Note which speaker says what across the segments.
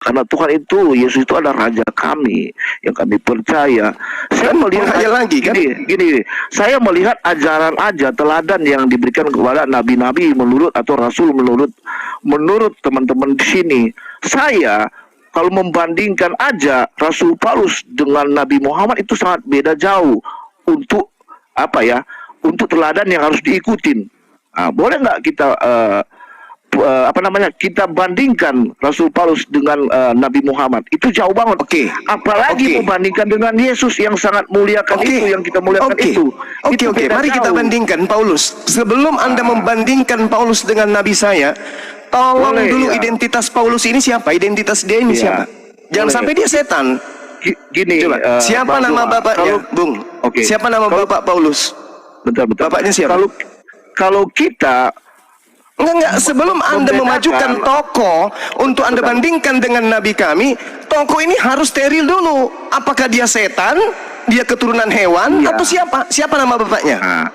Speaker 1: Karena Tuhan itu, Yesus itu adalah Raja kami yang kami percaya. Saya melihat
Speaker 2: lagi kan?
Speaker 1: Gini, saya melihat ajaran aja, teladan yang diberikan kepada nabi-nabi menurut atau rasul menurut teman-teman di sini. Saya kalau membandingkan aja Rasul Paulus dengan Nabi Muhammad itu sangat beda jauh untuk apa ya? Untuk teladan yang harus diikutin. Nah, boleh nggak kita kita bandingkan Rasul Paulus dengan Nabi Muhammad? Itu jauh banget. Apalagi membandingkan dengan Yesus yang sangat muliakan itu, yang kita muliakan itu.
Speaker 2: Mari kita bandingkan Paulus. Sebelum Anda membandingkan Paulus dengan Nabi saya, tolong dulu identitas Paulus ini siapa? Identitas dia ini siapa? Jangan sampai dia setan.
Speaker 1: Gini,
Speaker 2: coba, siapa nama bapaknya, Bung? Siapa nama bapak Paulus?
Speaker 1: Bentar.
Speaker 2: Bapaknya siapa?
Speaker 1: Kalau kita
Speaker 2: Enggak, sebelum Anda memajukan tokoh untuk Anda bandingkan dengan Nabi kami, tokoh ini harus steril dulu. Apakah dia setan, dia keturunan hewan, atau siapa? Siapa nama bapaknya?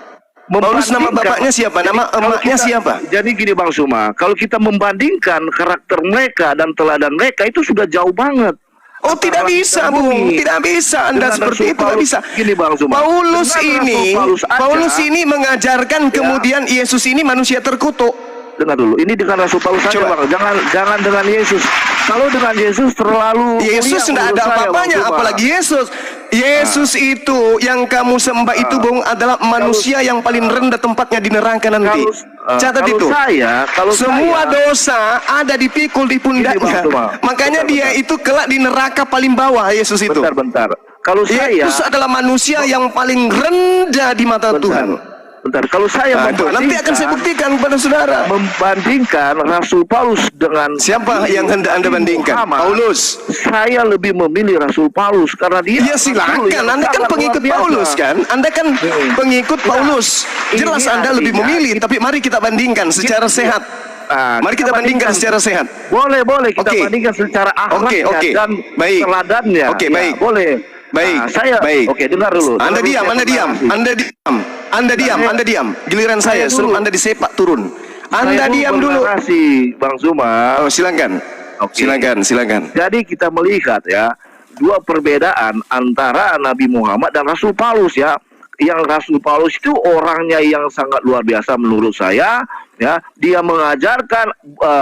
Speaker 2: Paulus nama bapaknya siapa? Nama emaknya siapa?
Speaker 1: Jadi gini Bang Suma, kalau kita membandingkan karakter mereka dan teladan mereka itu sudah jauh banget.
Speaker 2: Oh, tidak bisa, Bung. Tidak bisa Anda seperti itu, tidak bisa.
Speaker 1: Gini Bang Suma,
Speaker 2: Paulus ini mengajarkan kemudian Yesus ini manusia terkutuk.
Speaker 1: Dengar dulu, ini dengan Rasul Paulus saja, Bang. Jangan dengan Yesus. Kalau dengan Yesus terlalu
Speaker 2: Yesus tidak ada apa-apanya, apalagi Yesus. Yesus itu yang kamu sembah itu, Bung, adalah manusia yang paling rendah tempatnya di neraka nanti. Catat itu. Semua dosa ada dipikul di pundaknya. Makanya dia itu kelak di neraka paling bawah, Yesus itu.
Speaker 1: Bentar. Kalau
Speaker 2: Yesus adalah manusia yang paling rendah di mata Tuhan.
Speaker 1: Bentar, kalau saya
Speaker 2: nanti akan saya buktikan kepada saudara.
Speaker 1: Membandingkan Rasul Paulus dengan
Speaker 2: siapa yang hendak Anda bandingkan? Paulus.
Speaker 1: Saya lebih memilih Rasul Paulus karena dia.
Speaker 2: Ya silakan, Anda kan pengikut Paulus kan? Anda kan pengikut Paulus. Jelas Anda lebih memilih, tapi mari kita bandingkan secara sehat. Mari kita bandingkan secara sehat.
Speaker 1: Boleh kita bandingkan secara akhlaknya dan teladannya.
Speaker 2: Baik.
Speaker 1: Boleh.
Speaker 2: Baik,
Speaker 1: dengar dulu.
Speaker 2: Anda diam. Giliran saya, suruh Anda disepak turun. Anda diam dulu.
Speaker 1: Terima kasih, Bang Zuma.
Speaker 2: Oh, silakan. Silakan.
Speaker 1: Jadi kita melihat ya, dua perbedaan antara Nabi Muhammad dan Rasul Paulus ya. Yang Rasul Paulus itu orangnya yang sangat luar biasa menurut saya ya. Dia mengajarkan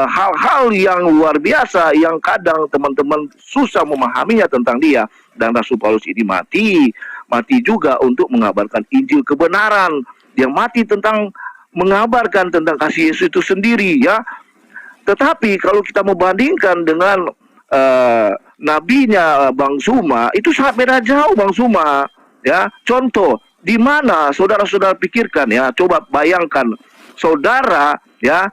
Speaker 1: hal-hal yang luar biasa yang kadang teman-teman susah memahaminya tentang dia. Dan Rasul Paulus ini mati juga untuk mengabarkan Injil kebenaran. Dia mati tentang mengabarkan tentang kasih Yesus itu sendiri ya. Tetapi kalau kita membandingkan dengan nabinya Bang Suma, itu sangat beda jauh Bang Suma ya. Contoh, di mana saudara-saudara pikirkan ya, coba bayangkan saudara ya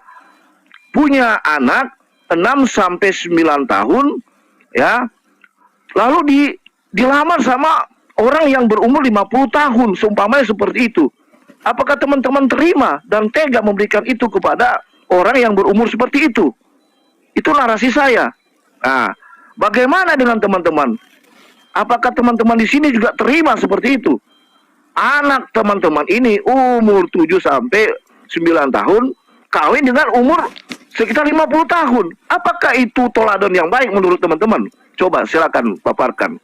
Speaker 1: punya anak 6 sampai 9 tahun ya, lalu dilamar sama orang yang berumur 50 tahun, seumpamanya seperti itu. Apakah teman-teman terima dan tega memberikan itu kepada orang yang berumur seperti itu? Itu narasi saya. Nah, bagaimana dengan teman-teman? Apakah teman-teman di sini juga terima seperti itu? Anak teman-teman ini umur 7 sampai 9 tahun, kawin dengan umur sekitar 50 tahun. Apakah itu teladan yang baik menurut teman-teman? Coba silakan paparkan.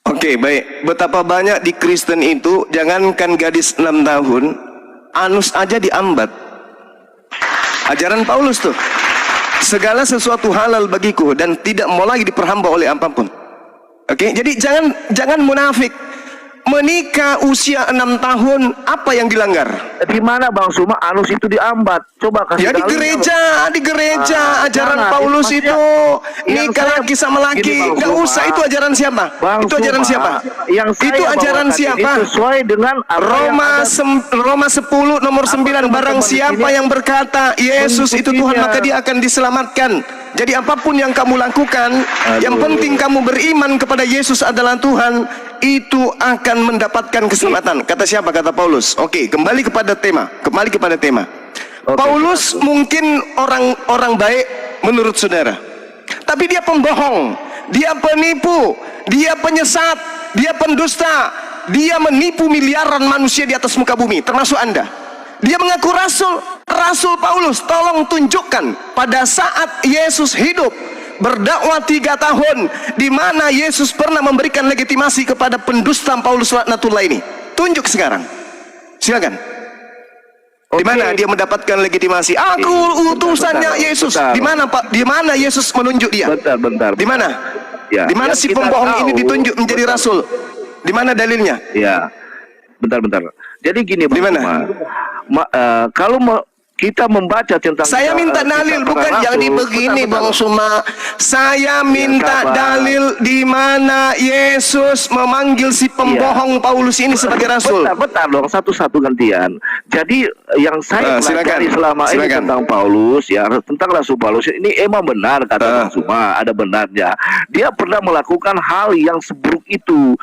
Speaker 2: Oke, baik. Betapa banyak di Kristen itu, jangankan gadis 6 tahun, anus aja diambat. Ajaran Paulus tuh. Segala sesuatu halal bagiku dan tidak mau lagi diperhamba oleh apapun. Oke, jadi jangan munafik. Menikah usia 6 tahun, apa yang dilanggar?
Speaker 1: Di mana Bang Suma anus itu diambat? Coba kasih
Speaker 2: ya di gereja ajaran Paulus itu nikah laki sama laki. Nggak usah, itu ajaran siapa? Itu ajaran siapa? Itu ajaran siapa?
Speaker 1: Sesuai dengan
Speaker 2: Roma 10 nomor 9, barang siapa yang berkata Yesus itu Tuhan, maka dia akan diselamatkan. Jadi apapun yang kamu lakukan, yang penting kamu beriman kepada Yesus adalah Tuhan, itu akan mendapatkan keselamatan. Kata siapa? Kata Paulus. Oke, kembali kepada tema. Paulus mungkin orang baik menurut saudara, tapi dia pembohong, dia penipu, dia penyesat, dia pendusta, dia menipu miliaran manusia di atas muka bumi, termasuk Anda. Dia mengaku Rasul Paulus. Tolong tunjukkan pada saat Yesus hidup, berdakwah 3 tahun. Di mana Yesus pernah memberikan legitimasi kepada pendusta Paulus laknatullah ini? Tunjuk sekarang. Silakan. Di mana dia mendapatkan legitimasi? Aku utusannya Yesus. Di mana Pak? Di mana Yesus menunjuk dia?
Speaker 1: Bentar.
Speaker 2: Di mana?
Speaker 1: Ya,
Speaker 2: di mana si pembohong ini ditunjuk menjadi rasul? Di mana dalilnya?
Speaker 1: Ya. Bentar. Jadi gini Bang
Speaker 2: Di mana?
Speaker 1: Suma. Kalau kita membaca tentang
Speaker 2: Saya minta dalil, bukan yang begini Bang Suma. Saya minta dalil di mana Yesus memanggil si pembohong Paulus ini sebagai rasul.
Speaker 1: Bentar dong, satu-satu gantian. Jadi yang saya pelajari selama ini tentang Paulus, ya, tentang Rasul Paulus ini emang benar kata Bang Suma, ada benarnya. Dia pernah melakukan hal yang seburuk itu.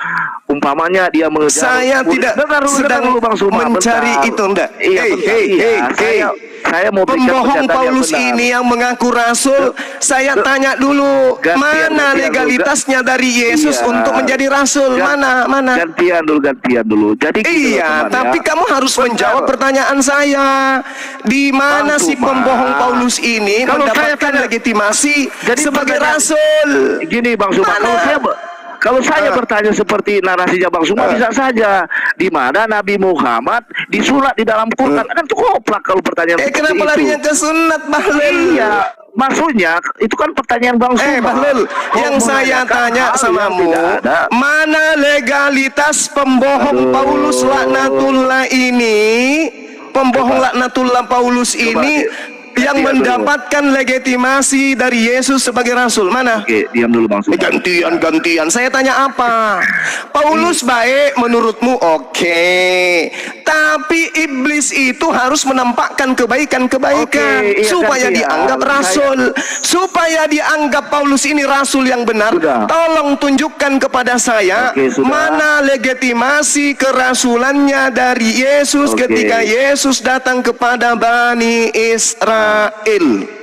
Speaker 1: Umpamanya dia mengejar.
Speaker 2: Saya tidak sedang
Speaker 1: Bang Suma,
Speaker 2: mencari itu, enggak.
Speaker 1: Saya mau
Speaker 2: pembohong Paulus ini yang mengaku rasul, saya tanya dulu, mana legalitasnya dari Yesus untuk menjadi rasul? Mana?
Speaker 1: Gantian dulu. Jadi
Speaker 2: iya, tapi kamu harus menjawab pertanyaan saya. Di mana si pembohong Paulus ini mendapatkan legitimasi sebagai rasul?
Speaker 1: Gini Bang Suma, kalau saya bertanya seperti narasinya Bang Suma, bisa saja. Di mana Nabi Muhammad disunat di dalam Quran? Kan itu koplak kalau pertanyaan seperti
Speaker 2: kenapa
Speaker 1: itu.
Speaker 2: larinya ke sunat, Bahlul?
Speaker 1: Iya, maksudnya itu kan pertanyaan Bang Suma.
Speaker 2: Bahlul, yang saya tanya samamu, mana legalitas pembohong Paulus laknatullah ini? Pembohong laknatullah Paulus ini yang mendapatkan legitimasi dari Yesus sebagai rasul. Mana?
Speaker 1: Oke, diam dulu Bang Suma.
Speaker 2: Gantian. Saya tanya apa? Paulus baik menurutmu? Oke. Tapi iblis itu harus menampakkan kebaikan-kebaikan supaya dianggap rasul. Supaya dianggap Paulus ini rasul yang benar. Tolong tunjukkan kepada saya mana legitimasi kerasulannya dari Yesus ketika Yesus datang kepada Bani Israel.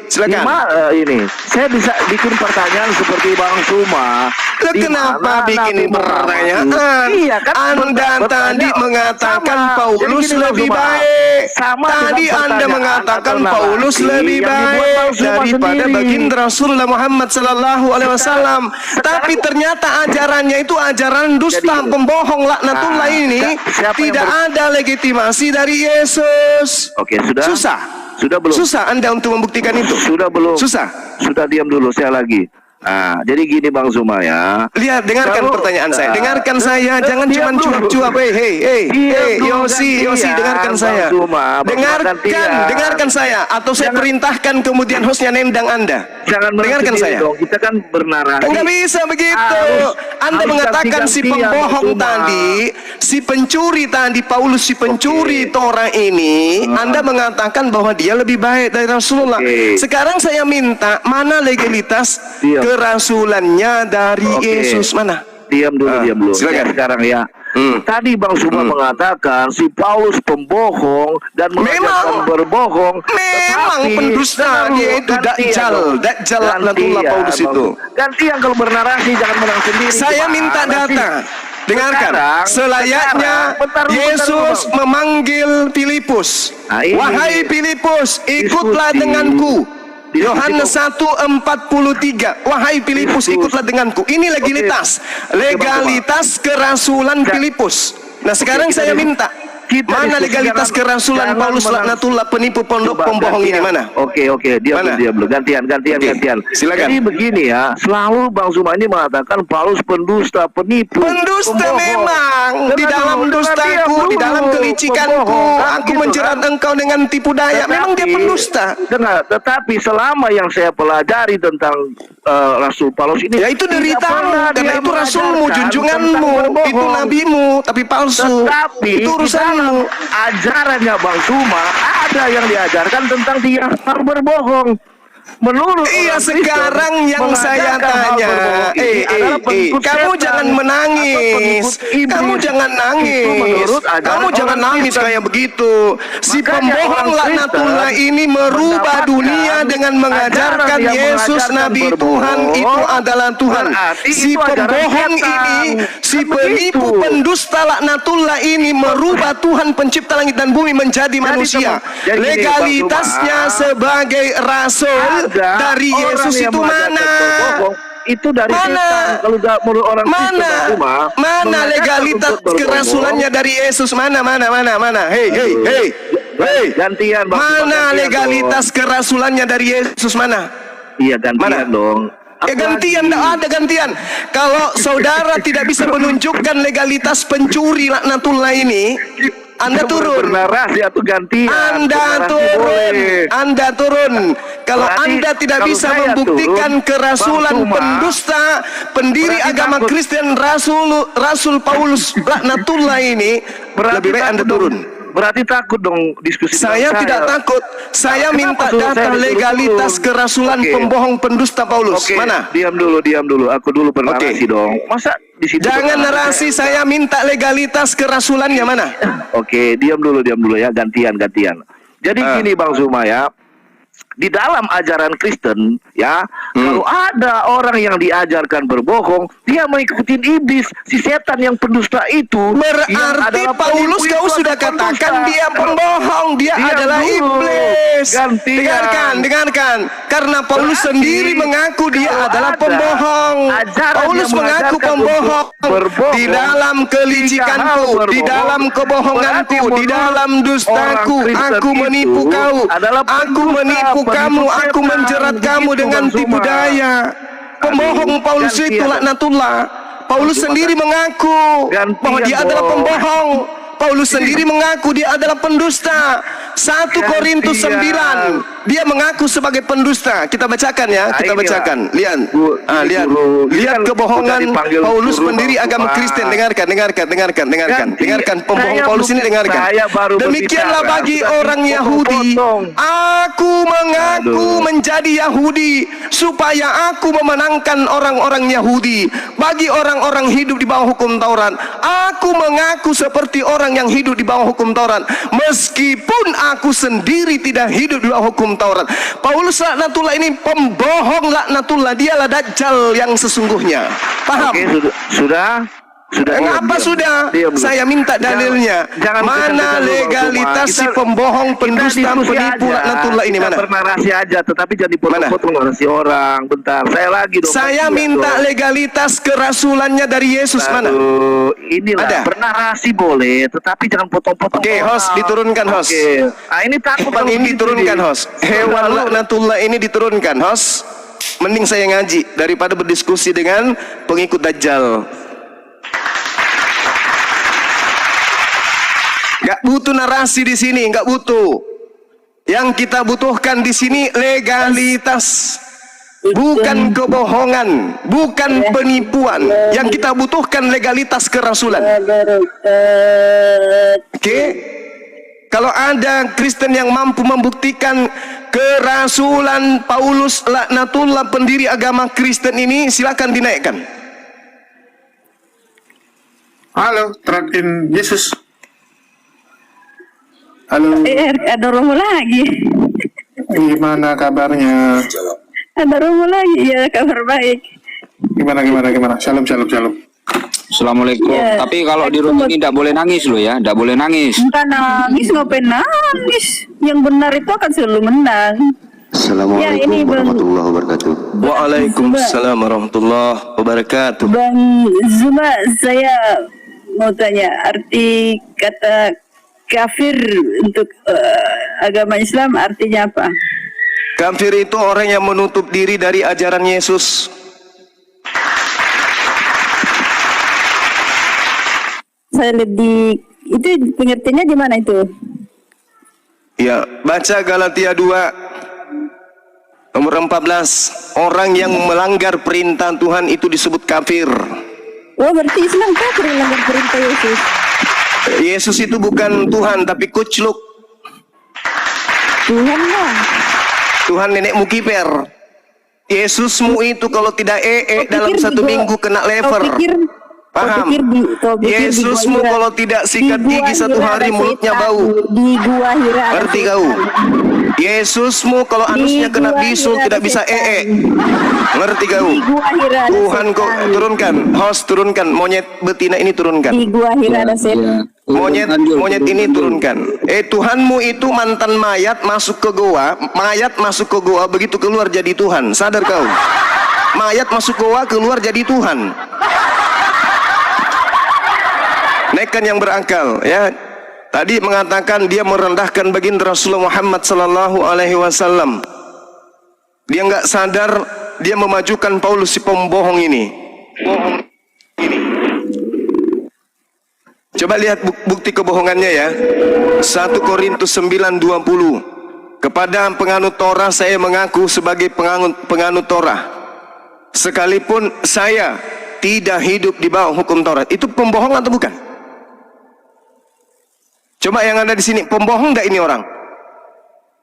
Speaker 2: Silakan.
Speaker 1: Ini saya bisa bikin pertanyaan seperti Bang Suma.
Speaker 2: Kenapa bikin pertanyaan?
Speaker 1: Iya, kan
Speaker 2: Anda tadi mengatakan Paulus lebih baik. Tadi Anda mengatakan Paulus lebih baik daripada baginda Rasulullah Muhammad sallallahu alaihi wasallam. Tapi ternyata ajarannya itu ajaran dusta, pembohong, laknatullah ini tidak ada legitimasi dari Yesus.
Speaker 1: Oke, sudah. Sudah belum?
Speaker 2: Susah Anda untuk membuktikan itu?
Speaker 1: Sudah belum?
Speaker 2: Susah.
Speaker 1: Sudah, diam dulu, saya lagi. Nah, jadi gini Bang Suma ya.
Speaker 2: Lihat, dengarkan pertanyaan saya. Dengarkan saya, jangan cuma cuap-cuap. Hei, Yosi, dengarkan saya. Dengarkan saya. Atau saya perintahkan kemudian hostnya nendang Anda.
Speaker 1: Jangan
Speaker 2: dengarkan saya.
Speaker 1: Dong. Kita kan bernarasi.
Speaker 2: Enggak bisa begitu. Anda mengatakan si pembohong tadi, si pencuri tadi, Paulus si pencuri Torah ini, Anda mengatakan bahwa dia lebih baik dari Rasulullah. Sekarang saya minta, mana legalitas kerasulannya dari Yesus? Mana?
Speaker 1: Diam dulu.
Speaker 2: Silakan.
Speaker 1: Sekarang ya. Tadi Bang Suma mengatakan si Paulus pembohong dan mengajarkan berbohong.
Speaker 2: Memang pendusta, dia itu Dajjal laknatullah Paulus itu.
Speaker 1: Gantian kalau bernarasi, jangan menang sendiri.
Speaker 2: Saya minta data. Dengarkan, selayaknya Yesus memanggil Filipus. Wahai Filipus, ikutlah denganku. Yohanes 1:43. Wahai Filipus, ikutlah denganku. Ini legalitas kerasulan Filipus. Nah, sekarang saya minta, mana legalitas kerasulan Paulus laknatullah penipu pondok pembohong ini? Mana?
Speaker 1: Oke, diam dulu. Gantian.
Speaker 2: Silakan.
Speaker 1: Jadi begini ya, selalu Bang Suma ini mengatakan Paulus pendusta, penipu.
Speaker 2: Pendusta memang. Di dalam dustaku, di dalam kelicikanku, aku menjerat engkau dengan tipu daya. Memang dia pendusta.
Speaker 1: Dengar, tetapi selama yang saya pelajari tentang Rasul Paulus ini,
Speaker 2: ya itu deritamu, karena itu rasulmu, junjunganmu, itu nabimu, tapi palsu.
Speaker 1: Tetapi
Speaker 2: itu urusanmu.
Speaker 1: Ajarannya Bang Suma ada yang diajarkan tentang dia berbohong. Menurut
Speaker 2: sekarang yang saya tanya,
Speaker 1: adalah pengikut
Speaker 2: kamu
Speaker 1: setan
Speaker 2: jangan
Speaker 1: atau
Speaker 2: menangis.
Speaker 1: pengikut iblis.
Speaker 2: Kamu jangan
Speaker 1: Itu
Speaker 2: nangis.
Speaker 1: menurut ajaran
Speaker 2: Kamu jangan
Speaker 1: orang
Speaker 2: nangis
Speaker 1: Kristen.
Speaker 2: kayak begitu. Si
Speaker 1: Makanya
Speaker 2: pembohong
Speaker 1: orang
Speaker 2: laknatullah
Speaker 1: Kristen
Speaker 2: ini merubah
Speaker 1: mendapatkan
Speaker 2: dunia dengan mengajarkan
Speaker 1: ajaran yang
Speaker 2: Yesus
Speaker 1: mengajarkan
Speaker 2: Nabi
Speaker 1: berbohong,
Speaker 2: Tuhan itu adalah Tuhan.
Speaker 1: berarti
Speaker 2: Si
Speaker 1: itu ajaran
Speaker 2: pembohong
Speaker 1: setan.
Speaker 2: ini, si
Speaker 1: Kan
Speaker 2: penipu
Speaker 1: begitu.
Speaker 2: pendusta laknatullah ini merubah Tuhan pencipta langit dan bumi menjadi manusia.
Speaker 1: jadi gini,
Speaker 2: Legalitasnya
Speaker 1: Bang Suma,
Speaker 2: sebagai rasul
Speaker 1: ada
Speaker 2: dari
Speaker 1: orang
Speaker 2: Yesus
Speaker 1: yang
Speaker 2: itu
Speaker 1: mengajarkan
Speaker 2: mana?
Speaker 1: berbohong, itu dari
Speaker 2: Mana?
Speaker 1: setan. Kalau menurut orang Kristen, Bang Suma,
Speaker 2: Mana
Speaker 1: mengajarkan
Speaker 2: legalitas
Speaker 1: untuk berbohong.
Speaker 2: kerasulannya dari Yesus? Mana? Hei.
Speaker 1: Gantian, Bang Suma,
Speaker 2: Mana
Speaker 1: gantian
Speaker 2: legalitas kerasulannya dari Yesus mana?
Speaker 1: dong. Iya, gantian
Speaker 2: Mana?
Speaker 1: dong.
Speaker 2: Gantian, tidak ada gantian. Kalau saudara tidak bisa menunjukkan legalitas pencuri laknatullah ini, Anda turun.
Speaker 1: Bernarasi atau gantian.
Speaker 2: Anda
Speaker 1: Bernarasi
Speaker 2: turun.
Speaker 1: boleh.
Speaker 2: Anda turun. Kalau
Speaker 1: Berarti
Speaker 2: Anda tidak
Speaker 1: kalau
Speaker 2: bisa
Speaker 1: saya
Speaker 2: membuktikan
Speaker 1: turun,
Speaker 2: kerasulan
Speaker 1: Bang Suma,
Speaker 2: pendusta, pendiri
Speaker 1: berarti
Speaker 2: agama
Speaker 1: takut.
Speaker 2: Kristen Rasul Paulus laknatullah ini, lebih baik Anda
Speaker 1: takut
Speaker 2: turun.
Speaker 1: dong. Berarti takut dong diskusi
Speaker 2: Saya
Speaker 1: dengan
Speaker 2: tidak takut. Saya minta
Speaker 1: Kenapa suruh
Speaker 2: data
Speaker 1: saya disuruh
Speaker 2: legalitas
Speaker 1: turun?
Speaker 2: kerasulan
Speaker 1: Oke.
Speaker 2: pembohong pendusta Paulus.
Speaker 1: Oke,
Speaker 2: Mana?
Speaker 1: diam dulu. Aku dulu bernarasi dong. Masa di situ
Speaker 2: Jangan
Speaker 1: bernarasi?
Speaker 2: narasi, saya minta legalitas kerasulannya mana?
Speaker 1: Oke, diam dulu ya, gantian. Jadi gini Bang Suma ya, di dalam ajaran Kristen ya, kalau ada orang yang diajarkan berbohong, dia mengikuti iblis, si setan yang pendusta itu. yang
Speaker 2: Berarti
Speaker 1: adalah
Speaker 2: Paulus
Speaker 1: penipu
Speaker 2: kau
Speaker 1: itu
Speaker 2: sudah
Speaker 1: atau pendusta.
Speaker 2: katakan dia pembohong, dia
Speaker 1: Diam
Speaker 2: adalah
Speaker 1: dulu.
Speaker 2: iblis.
Speaker 1: Gantian.
Speaker 2: Dengarkan. Karena Paulus
Speaker 1: Berarti,
Speaker 2: sendiri mengaku dia
Speaker 1: kalau
Speaker 2: adalah
Speaker 1: ada
Speaker 2: pembohong.
Speaker 1: ajaran
Speaker 2: Paulus
Speaker 1: yang
Speaker 2: mengaku
Speaker 1: mengajarkan
Speaker 2: pembohong.
Speaker 1: untuk berbohong,
Speaker 2: Di dalam kelicikanku,
Speaker 1: berbohong,
Speaker 2: di dalam kebohonganku,
Speaker 1: berarti
Speaker 2: di dalam
Speaker 1: menurut
Speaker 2: dustaku,
Speaker 1: orang Kristen
Speaker 2: aku menipu
Speaker 1: itu
Speaker 2: kau,
Speaker 1: adalah
Speaker 2: aku
Speaker 1: pendusta,
Speaker 2: menipu kamu,
Speaker 1: penipu
Speaker 2: aku
Speaker 1: setan.
Speaker 2: menjerat kamu
Speaker 1: Begitu,
Speaker 2: dengan
Speaker 1: Bang
Speaker 2: tipu
Speaker 1: Suma.
Speaker 2: daya. Pembohong Paulus
Speaker 1: gantian.
Speaker 2: itu laknatullah. Paulus sendiri mengaku
Speaker 1: Gantian,
Speaker 2: bahwa dia adalah
Speaker 1: dong.
Speaker 2: pembohong. Paulus sendiri mengaku dia adalah pendusta. 1 Korintus 9, dia mengaku sebagai pendusta. Kita bacakan ya, kita
Speaker 1: Nah,
Speaker 2: bacakan. Lihat, lihat,
Speaker 1: guru.
Speaker 2: lihat
Speaker 1: Ini
Speaker 2: kebohongan
Speaker 1: udah dipanggil
Speaker 2: Paulus
Speaker 1: guru,
Speaker 2: pendiri
Speaker 1: Bang
Speaker 2: agama
Speaker 1: Suma.
Speaker 2: Kristen. Dengarkan. Dengarkan pembohong
Speaker 1: Saya
Speaker 2: Paulus ini,
Speaker 1: belum-
Speaker 2: dengarkan.
Speaker 1: saya baru
Speaker 2: Demikianlah
Speaker 1: berbicara,
Speaker 2: bagi
Speaker 1: sudah
Speaker 2: orang Yahudi,
Speaker 1: dipotong-potong.
Speaker 2: aku mengaku
Speaker 1: Aduh.
Speaker 2: menjadi Yahudi supaya aku memenangkan orang-orang Yahudi. Bagi orang-orang hidup di bawah hukum Taurat, aku mengaku seperti orang yang hidup di bawah hukum Taurat, meskipun aku sendiri tidak hidup di bawah hukum Taurat. Paulus laknatullah ini pembohong laknatullah, dialah Dajjal yang sesungguhnya. Paham?
Speaker 1: Oke, sudah.
Speaker 2: Mengapa
Speaker 1: diam.
Speaker 2: sudah?
Speaker 1: Diam.
Speaker 2: Saya minta dalilnya.
Speaker 1: Jangan
Speaker 2: Mana
Speaker 1: dekat-dekat dulu,
Speaker 2: legalitas
Speaker 1: Bang
Speaker 2: si
Speaker 1: Suma.
Speaker 2: pembohong, pendusta,
Speaker 1: diskusi
Speaker 2: penipu,
Speaker 1: aja.
Speaker 2: laknatullah ini
Speaker 1: Kita
Speaker 2: mana?
Speaker 1: bernarasi aja, tetapi jangan dipotong-potong narasi orang. Bentar, saya lagi dong.
Speaker 2: Saya
Speaker 1: gantian
Speaker 2: minta
Speaker 1: dong.
Speaker 2: legalitas kerasulannya dari Yesus mana?
Speaker 1: Aduh, inilah
Speaker 2: Ada?
Speaker 1: bernarasi boleh, tetapi jangan potong-potong.
Speaker 2: Oke,
Speaker 1: orang.
Speaker 2: host, diturunkan, host.
Speaker 1: Oke. Nah, ini takut
Speaker 2: Bang,
Speaker 1: kalau
Speaker 2: ini
Speaker 1: begitu
Speaker 2: diturunkan,
Speaker 1: nih.
Speaker 2: host. Hewan laknatullah ini diturunkan, host. Mending saya ngaji daripada berdiskusi dengan pengikut Dajjal. Gak butuh narasi di sini, gak butuh. Yang kita butuhkan di sini legalitas, bukan kebohongan, bukan penipuan. Yang kita butuhkan legalitas kerasulan. Oke? Kalau ada Kristen yang mampu membuktikan kerasulan Paulus laknatullah pendiri agama Kristen ini, silakan dinaikkan.
Speaker 3: Halo, terakin Yesus. Halo,
Speaker 4: Ada Romo lagi.
Speaker 3: gimana kabarnya?
Speaker 4: Ada Romo lagi. Ya, kabar baik.
Speaker 3: Gimana? Shalom.
Speaker 5: Assalamualaikum.
Speaker 4: Ya,
Speaker 5: Tapi kalau di rumah ini tidak boleh nangis loh ya, tidak boleh nangis.
Speaker 4: Bukan nangis, ngapain nangis? Yang benar itu akan selalu menang.
Speaker 6: Assalamualaikum
Speaker 4: Ya, ini Bang-
Speaker 6: warahmatullahi wabarakatuh.
Speaker 2: Waalaikumsalam warahmatullahi wabarakatuh.
Speaker 4: Bang Zuma, saya mau tanya arti kata kafir untuk agama Islam artinya apa?
Speaker 2: Kafir itu orang yang menutup diri dari ajaran Yesus.
Speaker 4: Saya lebih itu pengertiannya di mana itu?
Speaker 2: Ya, baca Galatia 2 nomor 14. Orang yang melanggar perintah Tuhan itu disebut kafir.
Speaker 4: Oh, berarti Islam kafir melanggar perintah Yesus.
Speaker 2: Yesus itu bukan Tuhan tapi kucluk.
Speaker 4: Tuhan lah.
Speaker 2: Tuhan nenek mukiper. Yesusmu itu kalau tidak dalam
Speaker 4: pikir
Speaker 2: satu
Speaker 4: di gua-
Speaker 2: minggu kena lever. Paham? Yesusmu kalau tidak sikat gigi satu hari mulutnya bau.
Speaker 4: Di gua Hira ada
Speaker 2: Ngerti
Speaker 4: setan.
Speaker 2: kau? Yesusmu kalau anusnya kena bisul tidak bisa Ngerti kau?
Speaker 4: Di gua Hira ada
Speaker 2: Tuhan kau
Speaker 4: setan.
Speaker 2: turunkan, host turunkan, monyet betina ini turunkan.
Speaker 4: Di gua Hira ada setan.
Speaker 2: Monyet ini turunkan. Tuhanmu itu mantan mayat masuk ke goa, begitu keluar jadi Tuhan. Sadar kau? Mayat masuk goa keluar jadi Tuhan. Nekan yang berakal, ya. Tadi mengatakan dia merendahkan baginda Rasulullah Muhammad sallallahu alaihi wasallam. Dia nggak sadar dia memajukan Paulus si pembohong ini. Coba lihat bukti kebohongannya ya. 1 Korintus 9:20. Kepada penganut Torah saya mengaku sebagai penganut Torah, sekalipun saya tidak hidup di bawah hukum Taurat. Itu pembohong atau bukan? Coba yang ada di sini, pembohong nggak ini orang?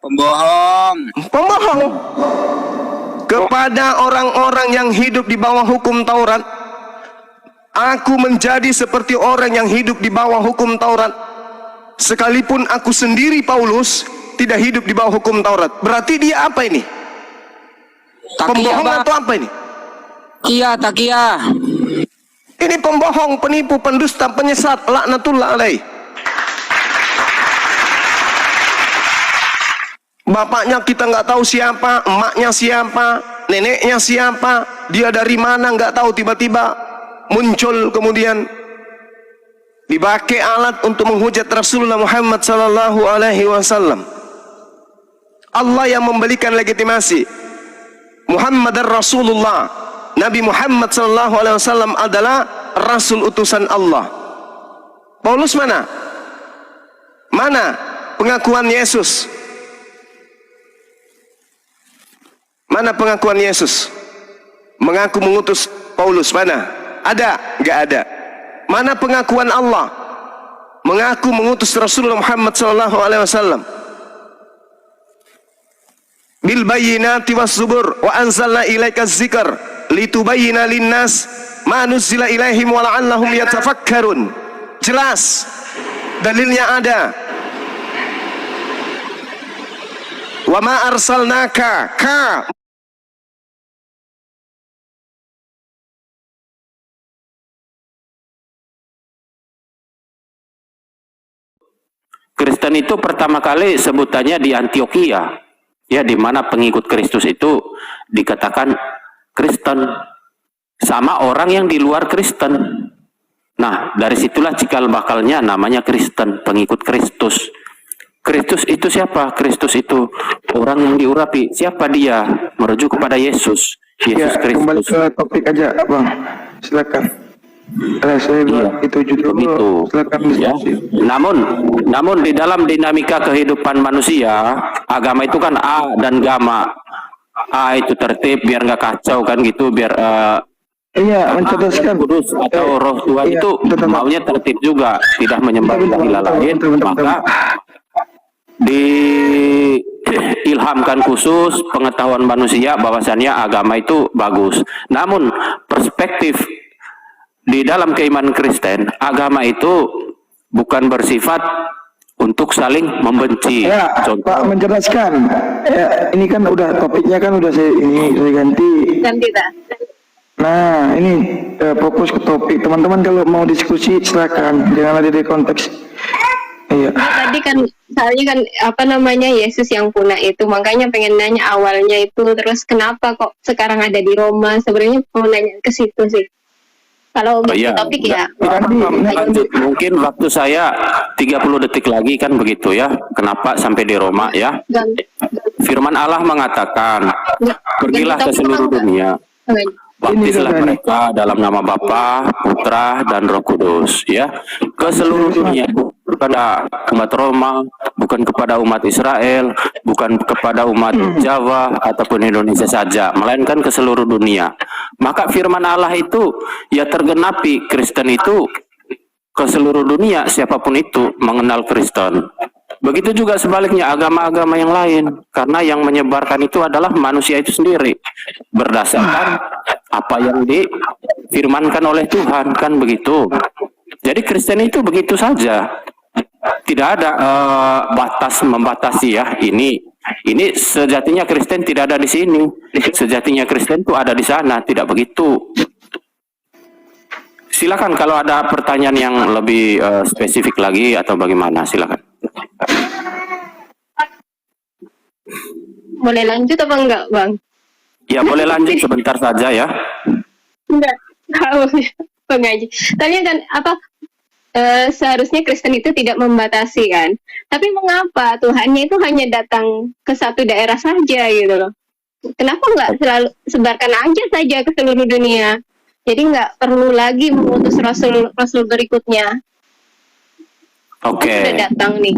Speaker 5: Pembohong.
Speaker 2: Pembohong. Kepada orang-orang yang hidup di bawah hukum Taurat, aku menjadi seperti orang yang hidup di bawah hukum Taurat. Sekalipun aku sendiri Paulus tidak hidup di bawah hukum Taurat. Berarti dia apa ini? Pembohong atau apa ini?
Speaker 5: Takia.
Speaker 2: Ini pembohong, penipu, pendusta, penyesat, laknatullah alaih. Bapaknya kita nggak tahu siapa, emaknya siapa, neneknya siapa, dia dari mana nggak tahu, tiba-tiba muncul kemudian dipakai alat untuk menghujat Rasulullah Muhammad sallallahu alaihi wasallam. Allah yang memberikan legitimasi. Muhammad Rasulullah, Nabi Muhammad sallallahu alaihi wasallam adalah rasul utusan Allah. Paulus mana? Mana pengakuan Yesus? Mana pengakuan Yesus? Mengaku mengutus Paulus, mana? Ada? Enggak ada. Mana pengakuan Allah? Mengaku mengutus Rasulullah Muhammad sallallahu alaihi wasallam. Bil bayyinati was zubur wa anzalna ilaika dzikr litubayyana linnas ma nuzila ilaihim wa la'allahum yatafakkarun. Jelas. Dalilnya ada. Wa ma arsalnaka
Speaker 6: Kristen itu pertama kali sebutannya di Antioquia, ya, di mana pengikut Kristus itu dikatakan Kristen, sama orang yang di luar Kristen. Nah, dari situlah cikal bakalnya namanya Kristen, pengikut Kristus. Kristus itu siapa? Kristus itu orang yang diurapi. Siapa dia? Merujuk kepada Yesus. Yesus
Speaker 3: Ya,
Speaker 6: Kristus.
Speaker 3: kembali ke topik aja, Bang. Silakan. Saya buat itu judul
Speaker 6: Begitu.
Speaker 3: silakan
Speaker 6: Ya.
Speaker 3: diskusi.
Speaker 6: Namun di dalam dinamika kehidupan manusia, agama itu kan A dan gamma. A itu tertib biar nggak kacau kan gitu, biar
Speaker 3: Iya, mencerdaskan.
Speaker 6: Kudus atau Roh Tuhan
Speaker 3: iya,
Speaker 6: itu
Speaker 3: betul.
Speaker 6: maunya tertib juga, tidak menyembah
Speaker 3: Betul,
Speaker 6: ilah
Speaker 3: betul,
Speaker 6: lain,
Speaker 3: betul, betul,
Speaker 6: maka diilhamkan khusus pengetahuan manusia bahwasannya agama itu bagus. Namun perspektif di dalam keimanan Kristen, agama itu bukan bersifat untuk saling membenci.
Speaker 3: Ya, Pak menjelaskan. Ya, ini kan udah topiknya kan udah saya ganti.
Speaker 7: Ganti dah.
Speaker 3: Nah, ini fokus ke topik. Teman-teman kalau mau diskusi silakan, jangan ada di konteks. Iya.
Speaker 7: Tadi kan soalnya kan apa namanya Yesus yang punah itu, makanya pengen nanya awalnya itu, terus kenapa kok sekarang ada di Roma? Sebenarnya mau nanya ke situ sih. Kalau
Speaker 6: iya.
Speaker 7: topik ya.
Speaker 6: Lanjut. Mungkin waktu saya 30 detik lagi kan begitu ya. Kenapa sampai di Roma ya? Firman Allah mengatakan, pergilah ke seluruh dunia. Baptislah mereka dalam nama Bapa, Putra, dan Roh Kudus, ya, ke seluruh dunia, bukan kepada umat Roma, bukan kepada umat Israel, bukan kepada umat Jawa ataupun Indonesia saja, melainkan ke seluruh dunia. Maka firman Allah itu ya tergenapi, Kristen itu ke seluruh dunia, siapapun itu mengenal Kristen. Begitu juga sebaliknya agama-agama yang lain, karena yang menyebarkan itu adalah manusia itu sendiri berdasarkan apa yang difirmankan oleh Tuhan, kan begitu. Jadi Kristen itu begitu saja, tidak ada batas membatasi ya. Ini sejatinya Kristen tidak ada di sini, sejatinya Kristen itu ada di sana, tidak begitu. Silakan kalau ada pertanyaan yang lebih spesifik lagi atau bagaimana, silakan.
Speaker 7: Boleh lanjut apa enggak, Bang?
Speaker 6: Ya boleh lanjut sebentar saja ya.
Speaker 7: Enggak tahu Bang aja. Tanya kan apa seharusnya Kristen itu tidak membatasi kan. Tapi mengapa Tuhannya itu hanya datang ke satu daerah saja gitu loh. Kenapa enggak selalu sebarkan aja saja ke seluruh dunia? Jadi enggak perlu lagi mengutus rasul berikutnya.
Speaker 6: Oke.
Speaker 7: Sudah datang nih.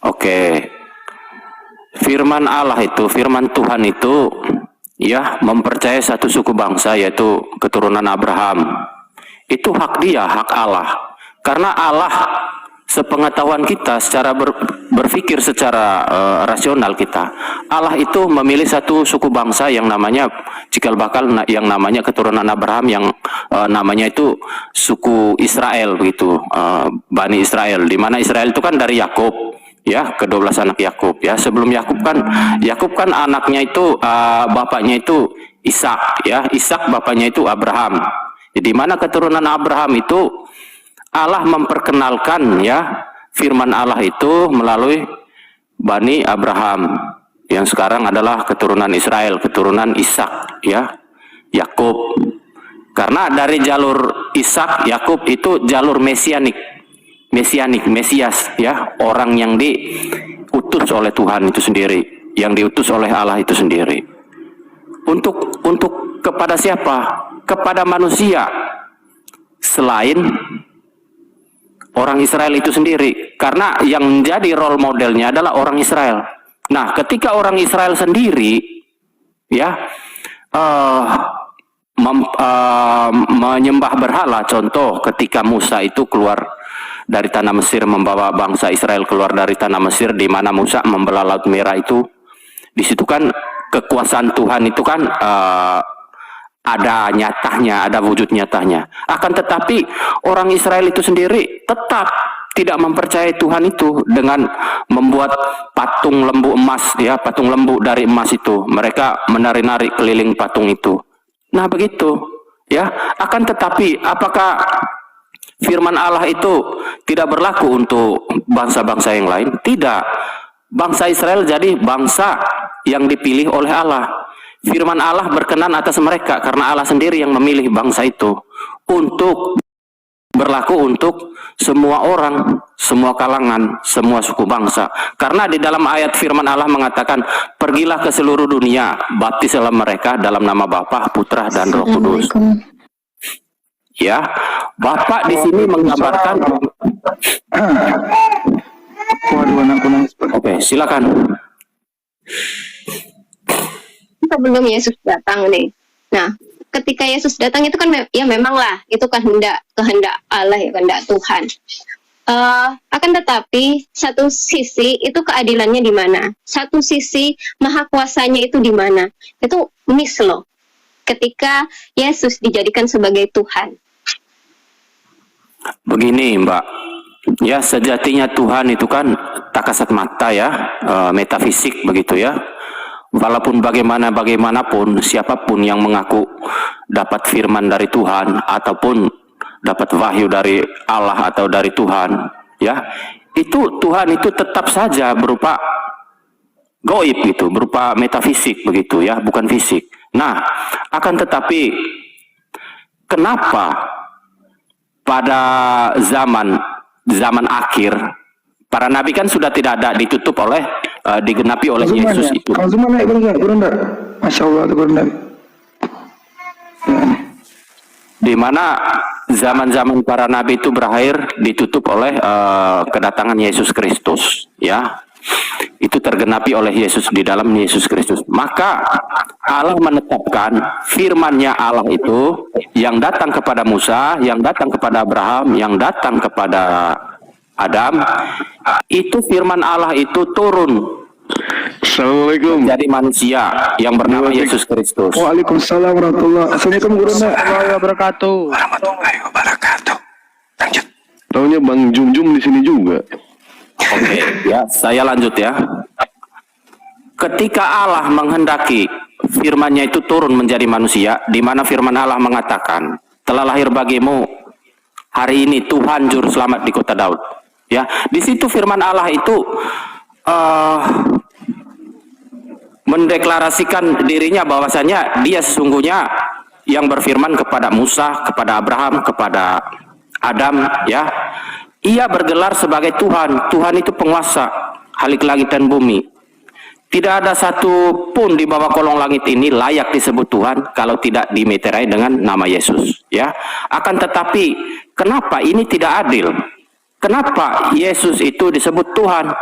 Speaker 6: Oke. Firman Allah itu, firman Tuhan itu ya mempercayai satu suku bangsa yaitu keturunan Abraham. Itu hak dia, hak Allah. Karena Allah sepengetahuan kita secara berpikir secara rasional kita, Allah itu memilih satu suku bangsa yang namanya cikal bakal yang namanya keturunan Abraham, yang namanya itu suku Israel begitu, Bani Israel, di mana Israel itu kan dari Yakub ya, ke-12 anak Yakub ya. Sebelum Yakub kan anaknya itu bapaknya itu Ishak ya, Ishak bapaknya itu Abraham. Di mana keturunan Abraham itu Allah memperkenalkan ya firman Allah itu melalui Bani Abraham yang sekarang adalah keturunan Israel, keturunan Ishak ya, Yakub. Karena dari jalur Ishak, Yakub itu jalur Mesias ya, orang yang diutus oleh Tuhan itu sendiri, yang diutus oleh Allah itu sendiri. Untuk kepada siapa? Kepada manusia selain orang Israel itu sendiri, karena yang menjadi role modelnya adalah orang Israel. Nah, ketika orang Israel sendiri ya menyembah berhala, contoh ketika Musa itu keluar dari tanah Mesir, membawa bangsa Israel keluar dari tanah Mesir, di mana Musa membelah Laut Merah itu, di situ kan kekuasaan Tuhan itu kan ada nyatanya, ada wujud nyatanya. Akan tetapi orang Israel itu sendiri tetap tidak mempercayai Tuhan itu dengan membuat patung lembu emas ya, patung lembu dari emas itu. Mereka menari-nari keliling patung itu. Nah begitu ya. Akan tetapi apakah firman Allah itu tidak berlaku untuk bangsa-bangsa yang lain? Tidak. Bangsa Israel jadi bangsa yang dipilih oleh Allah. Firman Allah berkenan atas mereka karena Allah sendiri yang memilih bangsa itu untuk berlaku untuk semua orang, semua kalangan, semua suku bangsa. Karena di dalam ayat firman Allah mengatakan, pergilah ke seluruh dunia, baptislah mereka dalam nama Bapa, Putra, dan Roh Kudus. Ya, Bapak di sini menggambarkan. Oke, silakan.
Speaker 7: Sebelum Yesus datang nih. Nah, ketika Yesus datang itu kan ya memanglah itu kehendak Allah ya, kehendak Tuhan. Akan tetapi satu sisi itu keadilannya di mana? Satu sisi maha kuasanya itu di mana? Itu miss loh. Ketika Yesus dijadikan sebagai Tuhan.
Speaker 6: Begini, Mbak. Ya, sejatinya Tuhan itu kan tak kasat mata ya, metafisik begitu ya. Walaupun bagaimanapun, siapapun yang mengaku dapat firman dari Tuhan ataupun dapat wahyu dari Allah atau dari Tuhan, ya, itu Tuhan itu tetap saja berupa gaib gitu, berupa metafisik begitu ya, bukan fisik. Nah, akan tetapi kenapa pada zaman akhir para nabi kan sudah tidak ada, ditutup oleh digenapi oleh Yesus ya? Itu.
Speaker 3: Kalau naik kurang enggak? Masya Allah itu kurang.
Speaker 6: Di mana zaman-zaman para nabi itu berakhir ditutup oleh kedatangan Yesus Kristus, ya. Itu tergenapi oleh Yesus di dalam Yesus Kristus. Maka Allah menetapkan firman-Nya Allah itu yang datang kepada Musa, yang datang kepada Abraham, yang datang kepada Adam, itu firman Allah itu turun
Speaker 8: Assalamualaikum.
Speaker 6: jadi manusia yang bernama Yesus Kristus.
Speaker 3: Waalaikumsalam warahmatullahi wabarakatuh. Assalamualaikum guru.
Speaker 5: Warahmatullahi wabarakatuh.
Speaker 2: Warahmatullahi wabarakatuh. Lanjut.
Speaker 8: Taunya Bang Jum-Jum di sini juga.
Speaker 6: Oke, ya, saya lanjut ya. Ketika Allah menghendaki firman-Nya itu turun menjadi manusia, di mana firman Allah mengatakan, telah lahir bagimu hari ini Tuhan Juru Selamat di kota Daud. Ya, di situ firman Allah itu mendeklarasikan dirinya bahwasanya dia sesungguhnya yang berfirman kepada Musa, kepada Abraham, kepada Adam, ya. Ia bergelar sebagai Tuhan. Tuhan itu penguasa halik langit dan bumi. Tidak ada satu pun di bawah kolong langit ini layak disebut Tuhan kalau tidak dimeterai dengan nama Yesus, ya. Akan tetapi kenapa ini tidak adil? Kenapa Yesus itu disebut Tuhan?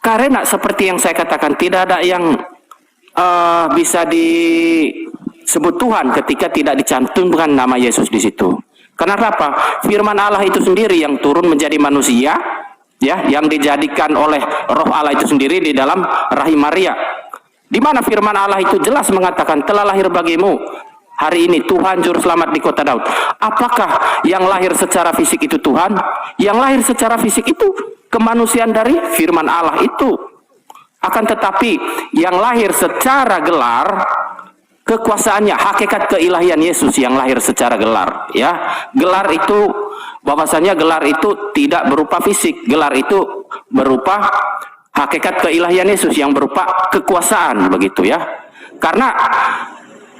Speaker 6: Karena seperti yang saya katakan, tidak ada yang bisa disebut Tuhan ketika tidak dicantumkan nama Yesus di situ. Karena apa? Firman Allah itu sendiri yang turun menjadi manusia, ya, yang dijadikan oleh Roh Allah itu sendiri di dalam rahim Maria. Di mana firman Allah itu jelas mengatakan, telah lahir bagimu hari ini Tuhan Juru Selamat di kota Daud. Apakah yang lahir secara fisik itu Tuhan? Yang lahir secara fisik itu kemanusiaan dari firman Allah itu. Akan tetapi yang lahir secara gelar, kekuasaannya, hakikat keilahian Yesus yang lahir secara gelar, ya. Gelar itu, bahwasanya gelar itu tidak berupa fisik, gelar itu berupa hakikat keilahian Yesus yang berupa kekuasaan, begitu ya. Karena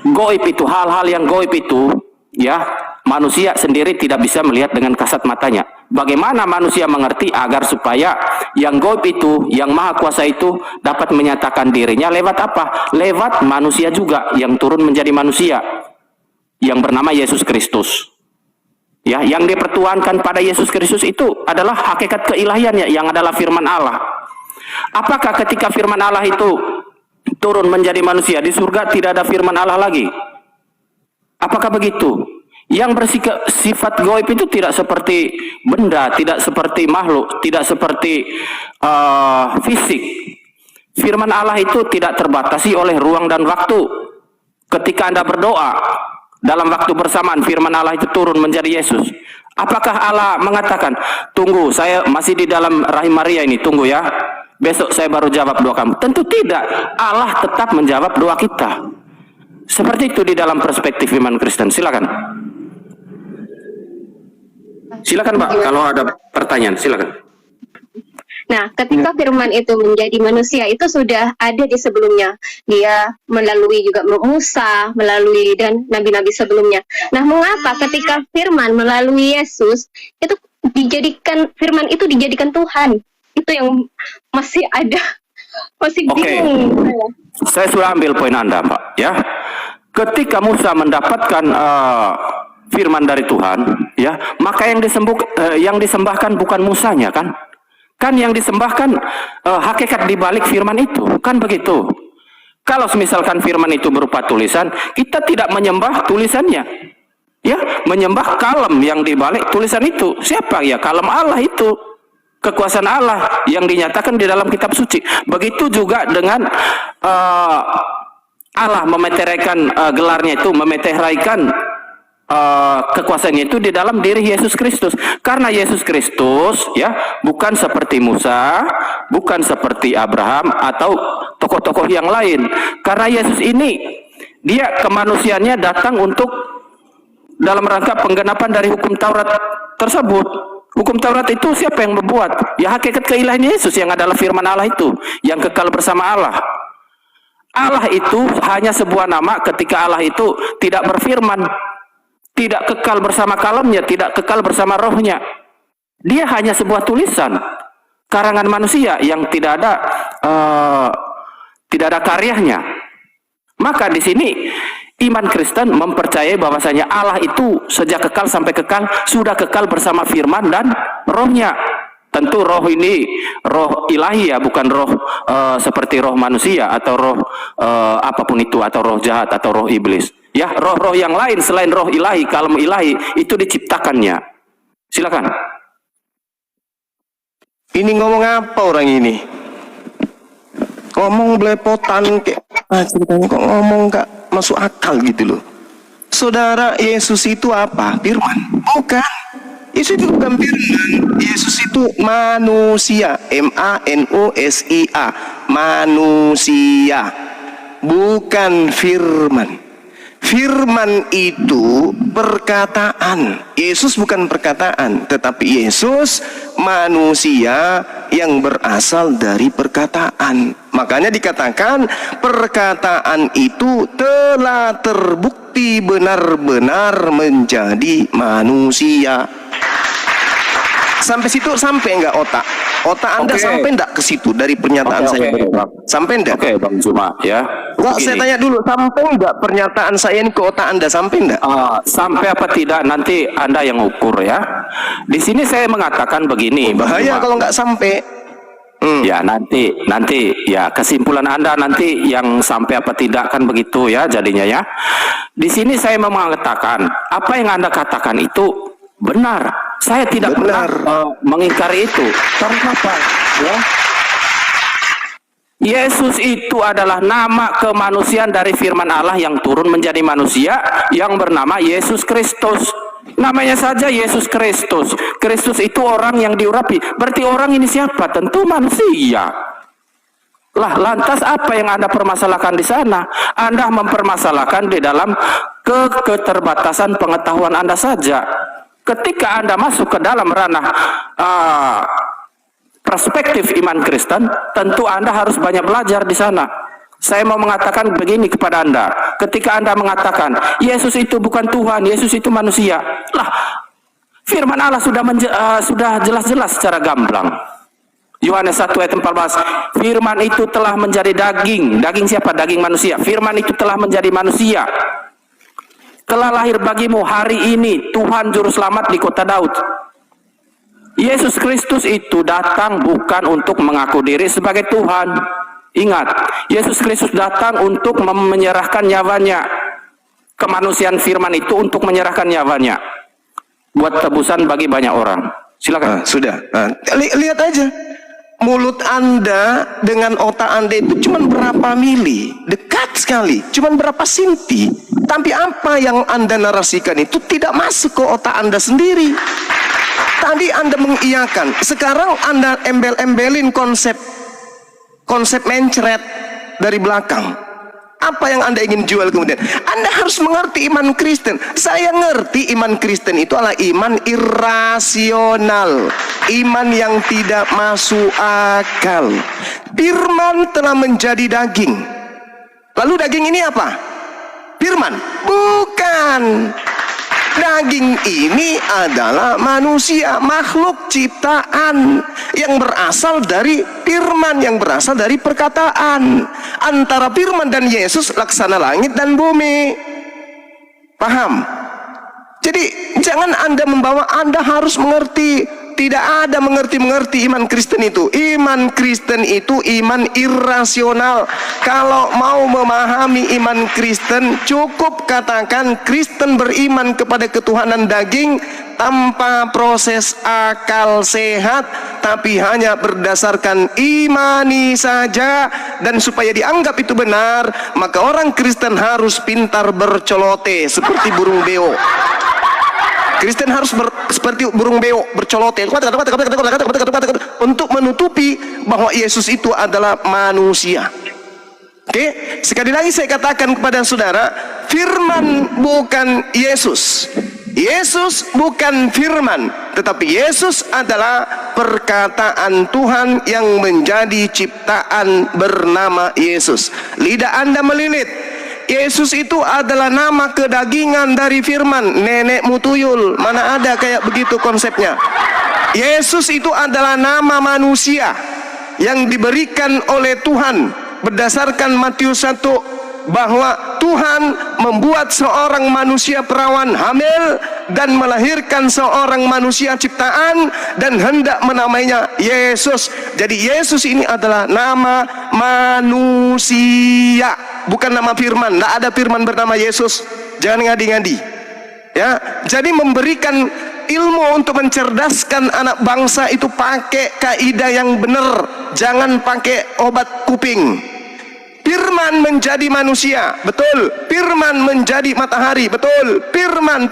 Speaker 6: goib itu, hal-hal yang goib itu, ya, manusia sendiri tidak bisa melihat dengan kasat matanya. Bagaimana manusia mengerti agar supaya yang goib itu, yang maha kuasa itu dapat menyatakan dirinya lewat apa? Lewat manusia juga yang turun menjadi manusia, yang bernama Yesus Kristus. Ya, yang dipertuankan pada Yesus Kristus itu adalah hakikat keilahiannya yang adalah firman Allah. Apakah ketika firman Allah itu turun menjadi manusia di surga tidak ada firman Allah lagi? Apakah begitu? Yang bersifat goib itu tidak seperti benda, tidak seperti makhluk, tidak seperti fisik. Firman Allah itu tidak terbatasi oleh ruang dan waktu. Ketika Anda berdoa, dalam waktu bersamaan firman Allah itu turun menjadi Yesus. Apakah Allah mengatakan, tunggu, saya masih di dalam rahim Maria ini, tunggu ya, besok saya baru jawab doa kamu? Tentu tidak. Allah tetap menjawab doa kita. Seperti itu di dalam perspektif iman Kristen. Silakan. Silakan Pak, kalau ada pertanyaan silakan.
Speaker 7: Nah, ketika firman itu menjadi manusia, itu sudah ada di sebelumnya. Dia melalui juga Musa, melalui dan nabi-nabi sebelumnya. Nah, mengapa ketika firman melalui Yesus, itu firman itu dijadikan Tuhan? Itu yang masih ada, masih bingung.
Speaker 6: Saya sudah ambil poin Anda, Pak. Ya, ketika Musa mendapatkan firman dari Tuhan, ya, maka yang disembahkan bukan Musanya, kan? Kan yang disembahkan hakikat dibalik firman itu, kan begitu? Kalau misalkan firman itu berupa tulisan, kita tidak menyembah tulisannya, ya, menyembah kalem yang dibalik tulisan itu. Siapa ya? Kalem Allah itu, kekuasaan Allah yang dinyatakan di dalam kitab suci. Begitu juga dengan Allah memeteraikan gelarnya itu, memeteraikan kekuasaannya itu di dalam diri Yesus Kristus. Karena Yesus Kristus, ya, bukan seperti Musa, bukan seperti Abraham atau tokoh-tokoh yang lain. Karena Yesus ini, dia kemanusiaannya datang untuk dalam rangka penggenapan dari hukum Taurat tersebut. Hukum Taurat itu siapa yang membuat? Ya, hakikat keilahian Yesus yang adalah firman Allah itu, yang kekal bersama Allah. Allah itu hanya sebuah nama ketika Allah itu tidak berfirman, tidak kekal bersama kalamnya, tidak kekal bersama rohnya. Dia hanya sebuah tulisan, karangan manusia yang tidak ada karyanya. Maka di sini iman Kristen mempercayai bahwasanya Allah itu sejak kekal sampai kekal sudah kekal bersama firman dan rohnya. Tentu roh ini roh ilahi ya, bukan roh seperti roh manusia atau roh apapun itu, atau roh jahat atau roh iblis. Ya, roh-roh yang lain selain roh ilahi, kalem ilahi itu diciptakannya. Silakan.
Speaker 2: Ini ngomong apa orang ini? Ngomong belepotan kayak ceritanya kok ngomong gak masuk akal gitu loh. Saudara, Yesus itu apa? Firman? Bukan. Yesus itu bukan firman. Yesus itu manusia. M-A-N-U-S-I-A. Manusia. Bukan firman. Firman itu perkataan. Yesus bukan perkataan, tetapi Yesus manusia yang berasal dari perkataan. Makanya dikatakan perkataan itu telah terbukti benar-benar menjadi manusia. Sampai situ sampai enggak otak? Otak Anda sampai enggak ke situ dari pernyataan saya? Sampai enggak?
Speaker 6: Oke, Bang Zuma ya.
Speaker 2: Enggak, saya tanya dulu, sampai enggak pernyataan saya ini ke otak Anda? Sampai enggak?
Speaker 6: Sampai apa tidak nanti Anda yang ukur ya. Di sini saya mengatakan begini, Bang
Speaker 2: Bahaya
Speaker 6: Zuma.
Speaker 2: kalau enggak sampai.
Speaker 6: Ya nanti ya kesimpulan Anda nanti yang sampai apa tidak kan begitu ya jadinya ya. Di sini saya mau mengatakan apa yang Anda katakan itu benar. Saya tidak pernah mengingkari itu. Karena apa? Ya. Yesus itu adalah nama kemanusiaan dari firman Allah yang turun menjadi manusia yang bernama Yesus Kristus. Namanya saja Yesus Kristus. Kristus itu orang yang diurapi. Berarti orang ini siapa? Tentu manusia. Lah, lantas apa yang Anda permasalahkan di sana? Anda mempermasalahkan di dalam keterbatasan pengetahuan Anda saja. Ketika Anda masuk ke dalam ranah perspektif iman Kristen, tentu Anda harus banyak belajar di sana. Saya mau mengatakan begini kepada Anda. Ketika Anda mengatakan, Yesus itu bukan Tuhan, Yesus itu manusia. Lah, firman Allah sudah jelas-jelas secara gamblang. Yohanes 1 ayat 14, firman itu telah menjadi daging. Daging siapa? Daging manusia. Firman itu telah menjadi manusia. Telah lahir bagimu hari ini Tuhan Juru Selamat di kota Daud. Yesus Kristus itu datang bukan untuk mengaku diri sebagai Tuhan. Ingat, Yesus Kristus datang untuk menyerahkan nyawanya. Kemanusiaan firman itu untuk menyerahkan nyawanya buat tebusan bagi banyak orang. Silakan.
Speaker 2: Sudah. Lihat aja. Mulut Anda dengan otak Anda itu cuma berapa mili, dekat sekali, cuma berapa sinti. Tapi apa yang Anda narasikan itu tidak masuk ke otak Anda sendiri. Tadi Anda mengiyakan, sekarang Anda embel-embelin konsep mencret dari belakang. Apa yang Anda ingin jual kemudian? Anda harus mengerti iman Kristen. Saya ngerti iman Kristen itu adalah iman irasional, iman yang tidak masuk akal. Firman telah menjadi daging. Lalu daging ini apa? Firman? Bukan. Daging ini adalah manusia, makhluk ciptaan yang berasal dari firman, yang berasal dari perkataan. Antara firman dan Yesus laksana langit dan bumi. Paham? Jadi jangan Anda membawa, Anda harus mengerti. Tidak ada mengerti-mengerti iman Kristen itu. Iman Kristen itu iman irasional. Kalau mau memahami iman Kristen, cukup katakan Kristen beriman kepada ketuhanan daging tanpa proses akal sehat, tapi hanya berdasarkan imani saja. Dan supaya dianggap itu benar, maka orang Kristen harus pintar bercelote seperti burung beo. Kristen harus seperti burung beo, bercelote untuk menutupi bahwa Yesus itu adalah manusia. Oke, sekali lagi saya katakan kepada saudara, firman bukan Yesus. Yesus bukan firman, tetapi Yesus adalah perkataan Tuhan yang menjadi ciptaan bernama Yesus. Lidah Anda melilit. Yesus itu adalah nama kedagingan dari firman. Nenekmu tuyul, mana ada kayak begitu konsepnya. Yesus itu adalah nama manusia yang diberikan oleh Tuhan berdasarkan Matius 1, bahwa Tuhan membuat seorang manusia perawan hamil dan melahirkan seorang manusia ciptaan dan hendak menamainya Yesus. Jadi Yesus ini adalah nama manusia, bukan nama firman. Tidak ada firman bernama Yesus. Jangan ngadi-ngadi. Ya, jadi memberikan ilmu untuk mencerdaskan anak bangsa itu pakai kaidah yang benar, jangan pakai obat kuping. Firman menjadi manusia, betul. Firman menjadi matahari, betul. Firman.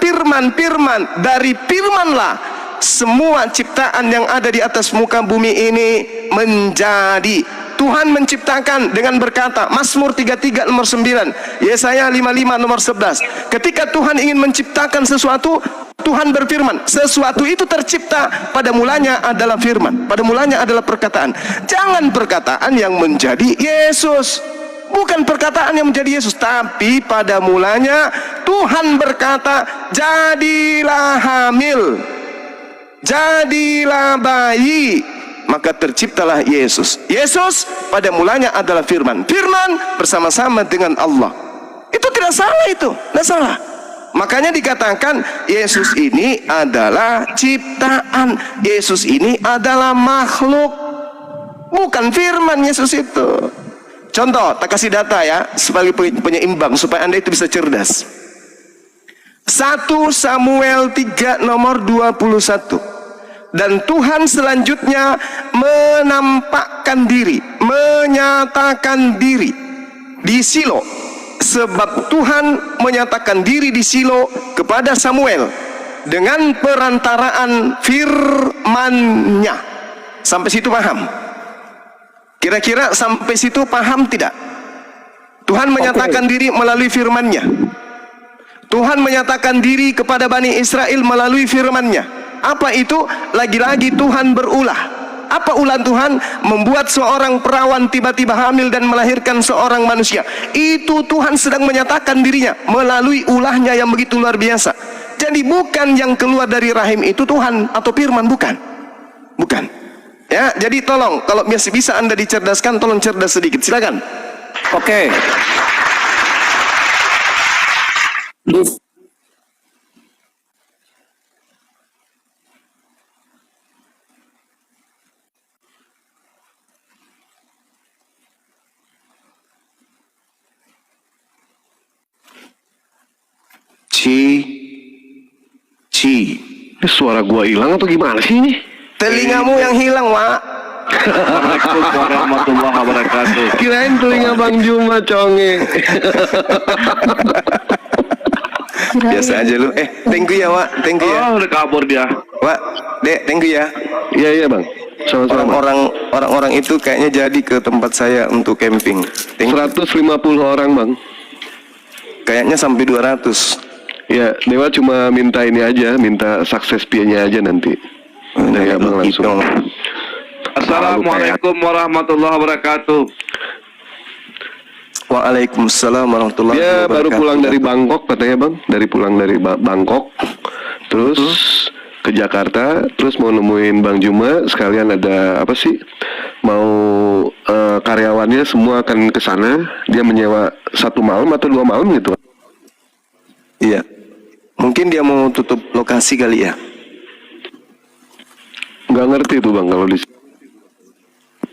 Speaker 2: Dari firmanlah semua ciptaan yang ada di atas muka bumi ini menjadi. Tuhan menciptakan dengan berkata, Mazmur 33 nomor 9, Yesaya 55 nomor 11. Ketika Tuhan ingin menciptakan sesuatu, Tuhan berfirman, sesuatu itu tercipta, pada mulanya adalah firman, pada mulanya adalah perkataan. Jangan perkataan yang menjadi Yesus. Bukan perkataan yang menjadi Yesus, tapi pada mulanya Tuhan berkata, jadilah hamil, jadilah bayi, maka terciptalah Yesus. Yesus pada mulanya adalah firman. Firman bersama-sama dengan Allah. Itu tidak salah, itu tidak salah. Makanya dikatakan Yesus ini adalah ciptaan, Yesus ini adalah makhluk, bukan firman Yesus itu. Contoh, tak kasih data ya, sebagai penyeimbang supaya Anda itu bisa cerdas. 1 Samuel 3 nomor 21. Dan Tuhan selanjutnya menampakkan diri, menyatakan diri di Silo. Sebab Tuhan menyatakan diri di Silo kepada Samuel dengan perantaraan firman-Nya. Sampai situ paham? Kira-kira sampai situ paham tidak? Tuhan menyatakan diri melalui firman-Nya. Tuhan menyatakan diri kepada Bani Israel melalui firman-Nya. Apa itu? Lagi-lagi Tuhan berulah. Apa ulah Tuhan? Membuat seorang perawan tiba-tiba hamil dan melahirkan seorang manusia. Itu Tuhan sedang menyatakan dirinya melalui ulahnya yang begitu luar biasa. Jadi bukan yang keluar dari rahim itu Tuhan atau firman, bukan. Bukan. Ya, jadi tolong kalau bisa Anda dicerdaskan, tolong cerdas sedikit. Silakan.
Speaker 6: Oke.
Speaker 8: Ini suara gua hilang atau gimana sih ini?
Speaker 2: Telingamu yang hilang, Wak.
Speaker 1: Assalamualaikum warahmatullahi wabarakatuh.
Speaker 8: Kirain telinga Bang Juma conge.
Speaker 2: Biasa aja lu. Thank you ya, Wak. Thank you ya.
Speaker 1: Oh, udah kabur dia.
Speaker 2: Wak, Dek, thank you ya.
Speaker 8: Iya Bang. Sama-sama.
Speaker 2: Orang-orang itu kayaknya jadi ke tempat saya untuk camping.
Speaker 8: 150 orang Bang.
Speaker 2: Kayaknya sampai 200.
Speaker 8: Ya, Dewa cuma minta ini aja, minta sukses pianya aja nanti. Dari Abang langsung.
Speaker 1: Assalamualaikum warahmatullahi wabarakatuh.
Speaker 2: Waalaikumsalam warahmatullahi
Speaker 8: Dia
Speaker 2: wabarakatuh.
Speaker 8: baru pulang dari Bangkok katanya Bang, pulang dari Bangkok, terus ke Jakarta, terus mau nemuin Bang Juma, sekalian ada apa sih? Mau karyawannya semua akan ke sana, dia menyewa 1 malam atau 2 malam gitu.
Speaker 2: Iya. Mungkin dia mau tutup lokasi kali ya.
Speaker 8: Nggak ngerti tuh Bang kalau di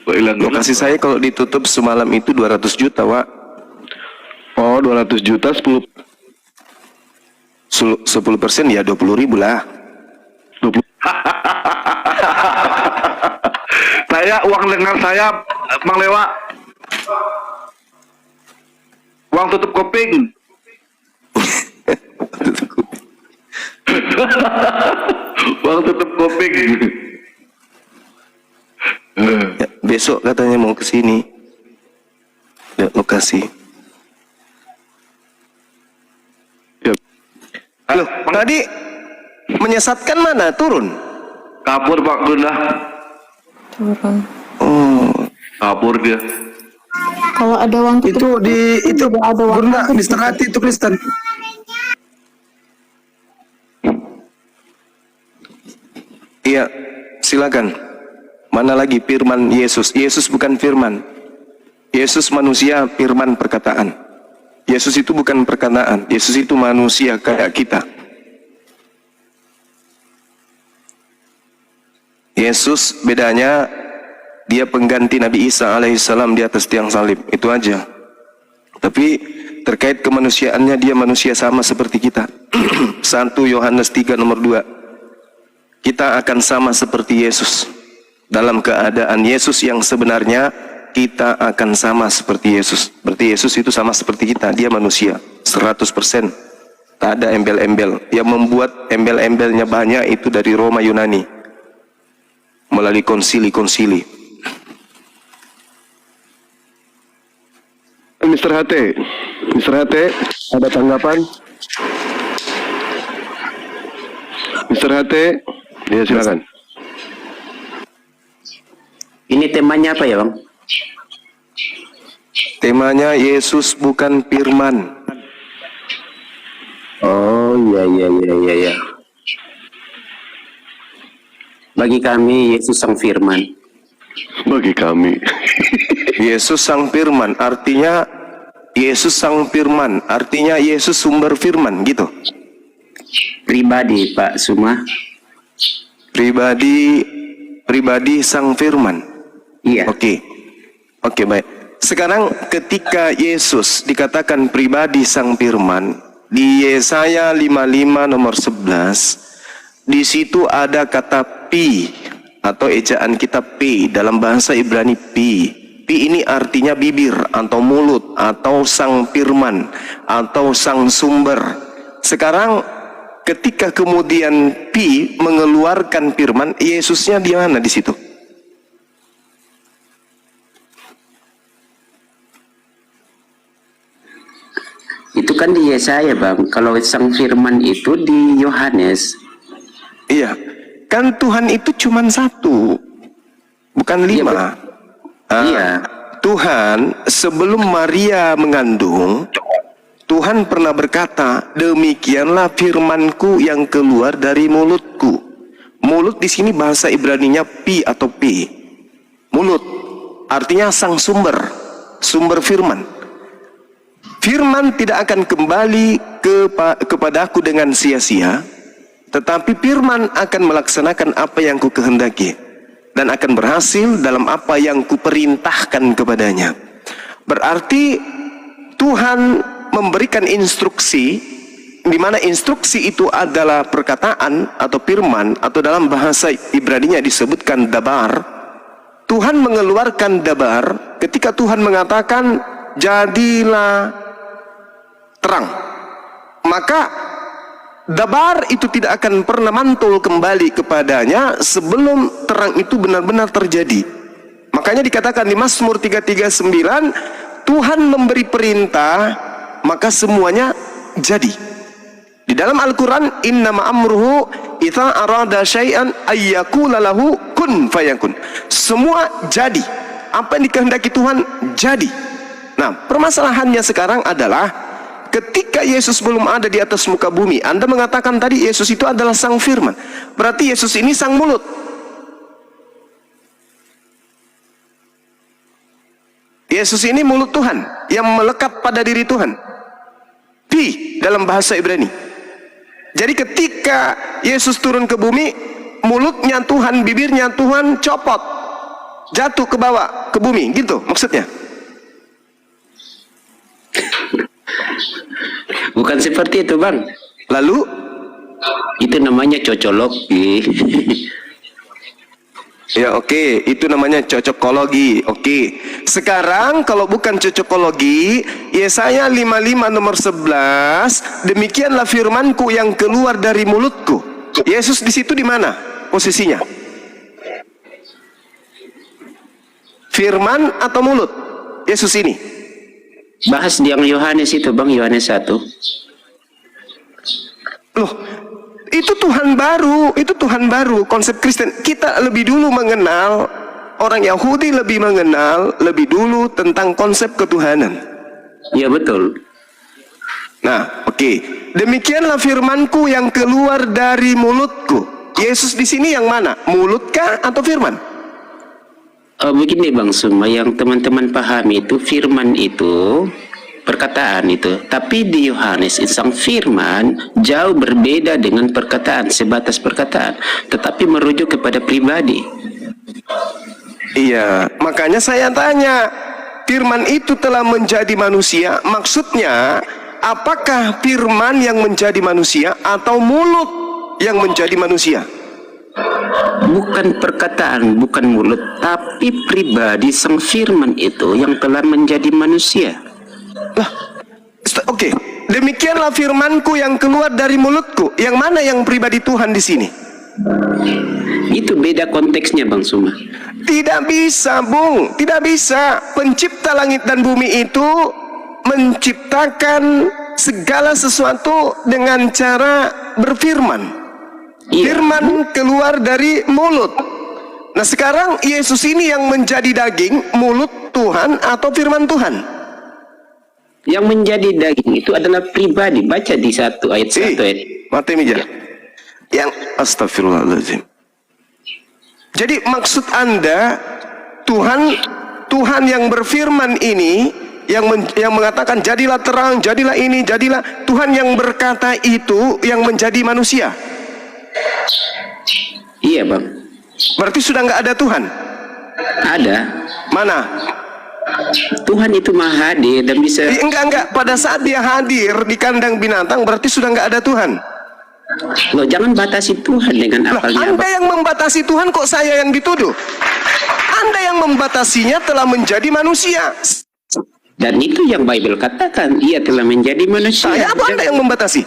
Speaker 2: Lokasi saya kalau ditutup semalam itu 200 juta, Wak.
Speaker 8: Oh, 200 juta 10%
Speaker 2: ya 20.000 lah.
Speaker 8: 20.
Speaker 1: Saya uang dengar saya, Mang Lewa. Uang tutup kuping. Uang tutup kuping.
Speaker 2: Ya, besok katanya mau ke sini. Lihat lokasi.
Speaker 8: Ya.
Speaker 2: Halo, tadi menyesatkan mana? Turun?
Speaker 1: Kabur Pak Gunda.
Speaker 9: Turun.
Speaker 2: Oh,
Speaker 1: Kabur dia.
Speaker 9: Kalau ada uang
Speaker 3: Itu di itu
Speaker 9: ada uang
Speaker 3: Bunda, Mr. Hati itu Kristen.
Speaker 2: iya, silakan. Mana lagi firman Yesus? Yesus bukan firman. Yesus manusia, firman perkataan. Yesus itu bukan perkataan. Yesus itu manusia kayak kita. Yesus bedanya dia pengganti Nabi Isa alaihissalam di atas tiang salib. Itu aja. Tapi terkait kemanusiaannya dia manusia sama seperti kita. 1 Yohanes 3 nomor 2. kita akan sama seperti Yesus. Dalam keadaan Yesus yang sebenarnya, kita akan sama seperti Yesus. Berarti Yesus itu sama seperti kita, dia manusia 100%. Tak ada embel-embel. Yang membuat embel-embelnya banyak itu dari Roma Yunani melalui konsili-konsili.
Speaker 8: Mr. HT, ada tanggapan? Mr. HT, ya silakan.
Speaker 6: Ini temanya apa ya, Bang?
Speaker 2: Temanya Yesus bukan firman.
Speaker 6: Oh, iya. Bagi kami Yesus sang firman.
Speaker 8: Bagi kami.
Speaker 2: Yesus sang firman artinya Yesus sang firman artinya Yesus sumber firman gitu.
Speaker 6: Pribadi, Pak Suma.
Speaker 2: Pribadi sang firman.
Speaker 6: Iya.
Speaker 2: Oke, baik. Sekarang ketika Yesus dikatakan pribadi sang firman di Yesaya 55 nomor 11, di situ ada kata pi atau ejaan kita P dalam bahasa Ibrani pi. Pi ini artinya bibir atau mulut atau sang firman atau sang sumber. Sekarang ketika kemudian pi mengeluarkan firman, Yesusnya di mana di situ?
Speaker 6: Itu kan di Yesaya, Bang. Kalau sang firman itu di Yohanes.
Speaker 2: Iya, kan Tuhan itu cuma satu, bukan 5.
Speaker 6: Iya.
Speaker 2: Tuhan sebelum Maria mengandung, Tuhan pernah berkata, demikianlah firmanku yang keluar dari mulutku. Mulut di sini bahasa Ibraninya pi atau pi. Mulut artinya sang sumber, sumber firman. Firman tidak akan kembali kepadaku dengan sia-sia, tetapi firman akan melaksanakan apa yang ku kehendaki dan akan berhasil dalam apa yang kuperintahkan kepadanya. Berarti Tuhan memberikan instruksi, di mana instruksi itu adalah perkataan atau firman, atau dalam bahasa Ibraninya disebutkan dabar. Tuhan mengeluarkan dabar ketika Tuhan mengatakan jadilah terang. Maka dabar itu tidak akan pernah mantul kembali kepadanya sebelum terang itu benar-benar terjadi. Makanya dikatakan di Mazmur 339, Tuhan memberi perintah, maka semuanya jadi. Di dalam Al-Quran, innama amruhu idza arada syai'an ayyakula lahu kun fayakun. Semua jadi. Apa yang dikehendaki Tuhan jadi. Nah, permasalahannya sekarang adalah ketika Yesus belum ada di atas muka bumi, Anda mengatakan tadi Yesus itu adalah sang firman. Berarti Yesus ini sang mulut. Yesus ini mulut Tuhan yang melekat pada diri Tuhan. Pi dalam bahasa Ibrani. Jadi ketika Yesus turun ke bumi, mulutnya Tuhan, bibirnya Tuhan copot, jatuh ke bawah, ke bumi, gitu maksudnya.
Speaker 6: Bukan seperti itu, Bang.
Speaker 2: Lalu
Speaker 6: itu namanya cocologi.
Speaker 2: ya oke, itu namanya cocokologi. Oke. Sekarang kalau bukan cocokologi, Yesaya 55 nomor 11, demikianlah firmanku yang keluar dari mulutku. Yesus di situ di mana posisinya? Firman atau mulut? Yesus ini.
Speaker 6: Bahas yang Yohanes itu, Bang, Yohanes 1.
Speaker 2: Loh, itu Tuhan baru, itu Tuhan baru, konsep Kristen. Kita lebih dulu mengenal, orang Yahudi lebih mengenal lebih dulu tentang konsep ketuhanan.
Speaker 6: Iya, betul.
Speaker 2: Nah, oke. Demikianlah firmanku yang keluar dari mulutku. Yesus di sini yang mana? Mulutkah atau firman?
Speaker 6: Begini, Bang Suma, yang teman-teman pahami itu firman itu perkataan itu, tapi di Yohanes sang firman jauh berbeda dengan perkataan, sebatas perkataan, tetapi merujuk kepada pribadi.
Speaker 2: Iya, makanya saya tanya, firman itu telah menjadi manusia, maksudnya apakah firman yang menjadi manusia atau mulut yang menjadi manusia?
Speaker 5: Bukan perkataan, bukan mulut, tapi pribadi sang firman itu yang telah menjadi manusia.
Speaker 2: Lah, oke. Demikianlah firmanku yang keluar dari mulutku. Yang mana yang pribadi Tuhan di sini?
Speaker 5: Itu beda konteksnya, Bang Suma.
Speaker 2: Tidak bisa, Bung. Tidak bisa. Pencipta langit dan bumi itu menciptakan segala sesuatu dengan cara berfirman.
Speaker 5: Iya.
Speaker 2: Firman keluar dari mulut. Nah, sekarang Yesus ini yang menjadi daging, mulut Tuhan atau firman Tuhan?
Speaker 5: Yang menjadi daging itu adalah pribadi. Baca di 1 ayat 1 ayat.
Speaker 2: Mati meja. Yang astagfirullahaladzim. Jadi maksud Anda Tuhan yang berfirman ini yang mengatakan jadilah terang, jadilah ini, jadilah, Tuhan yang berkata itu yang menjadi manusia.
Speaker 5: Iya, Bang.
Speaker 2: Berarti sudah nggak ada Tuhan?
Speaker 5: Ada.
Speaker 2: Mana?
Speaker 5: Tuhan itu maha hadir dan bisa.
Speaker 2: Enggak. Pada saat dia hadir di kandang binatang berarti sudah nggak ada Tuhan.
Speaker 5: Loh, jangan batasi Tuhan dengan akalnya.
Speaker 2: Anda yang membatasi Tuhan, kok saya yang dituduh? Anda yang membatasinya telah menjadi manusia.
Speaker 5: Dan itu yang Bible katakan, ia telah menjadi manusia.
Speaker 2: Saya apa Anda yang membatasi?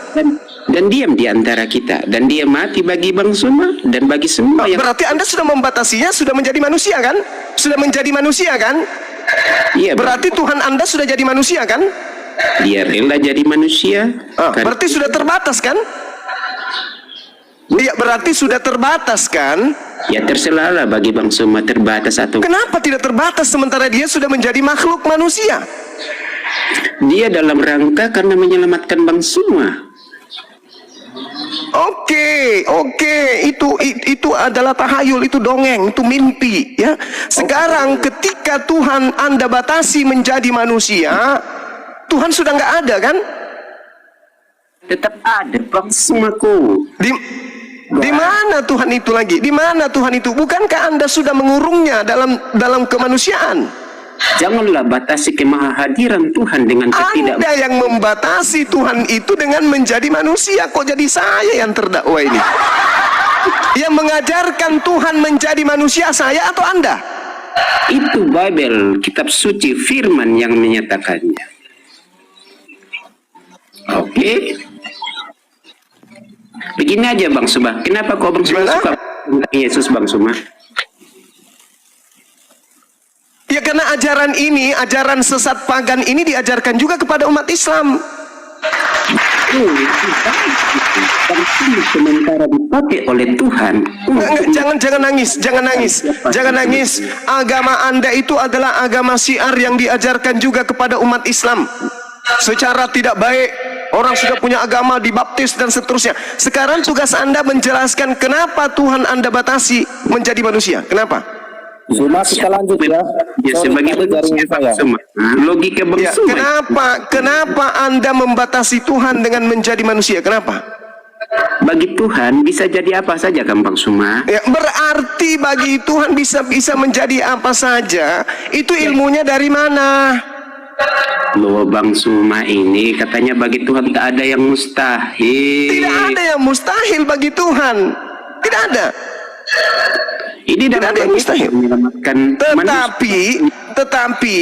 Speaker 5: Dan diam di antara kita. Dan dia mati bagi Bang Suma dan bagi semua yang.
Speaker 2: Berarti Anda sudah membatasinya, sudah menjadi manusia kan? Sudah menjadi manusia kan?
Speaker 5: Iya,
Speaker 2: berarti Tuhan Anda sudah jadi manusia kan?
Speaker 5: Dia rela jadi manusia.
Speaker 2: Berarti sudah terbatas kan? Iya, berarti sudah terbatas kan?
Speaker 5: Ya terserahlah bagi Bang Suma terbatas atau.
Speaker 2: Kenapa tidak terbatas sementara dia sudah menjadi makhluk manusia?
Speaker 5: Dia dalam rangka karena menyelamatkan Bang Suma.
Speaker 2: Oke, itu adalah tahayul, itu dongeng, itu mimpi, ya. Sekarang ketika Tuhan Anda batasi menjadi manusia, Tuhan sudah nggak ada kan?
Speaker 5: Tetap ada Bang Sumaku.
Speaker 2: Di mana Tuhan itu lagi? Di mana Tuhan itu? Bukankah Anda sudah mengurungnya dalam kemanusiaan?
Speaker 5: Janganlah batasi kemahahadiran Tuhan dengan ketidak.
Speaker 2: Anda yang membatasi Tuhan itu dengan menjadi manusia. Kok jadi saya yang terdakwa ini? Yang mengajarkan Tuhan menjadi manusia saya atau Anda?
Speaker 5: Itu Bible, kitab suci, firman yang menyatakannya. Oke. Begini aja Bang Suma. Kenapa kok Bang Suma suka tentang Yesus, Bang Suma?
Speaker 2: Ya karena ajaran ini, ajaran sesat pagan ini diajarkan juga kepada umat Islam.
Speaker 5: Sementara dipakai oleh Tuhan.
Speaker 2: Jangan nangis. Agama Anda itu adalah agama syiar yang diajarkan juga kepada umat Islam. Secara tidak baik, orang sudah punya agama, dibaptis dan seterusnya. Sekarang tugas Anda menjelaskan kenapa Tuhan Anda batasi menjadi manusia. Kenapa?
Speaker 10: Suma, kita lanjut ya.
Speaker 5: Sebagai manusia, logika Bang Suma.
Speaker 2: Kenapa Anda membatasi Tuhan dengan menjadi manusia? Kenapa?
Speaker 5: Bagi Tuhan bisa jadi apa saja kan Bang Suma?
Speaker 2: Ya, berarti bagi Tuhan bisa menjadi apa saja. Itu ilmunya dari mana?
Speaker 5: Loh Bang Suma, ini katanya bagi Tuhan tak ada yang mustahil.
Speaker 2: Tidak ada yang mustahil bagi Tuhan. Tidak ada.
Speaker 5: Ini tidak ada yang mustahil menyelamatkan
Speaker 2: tetapi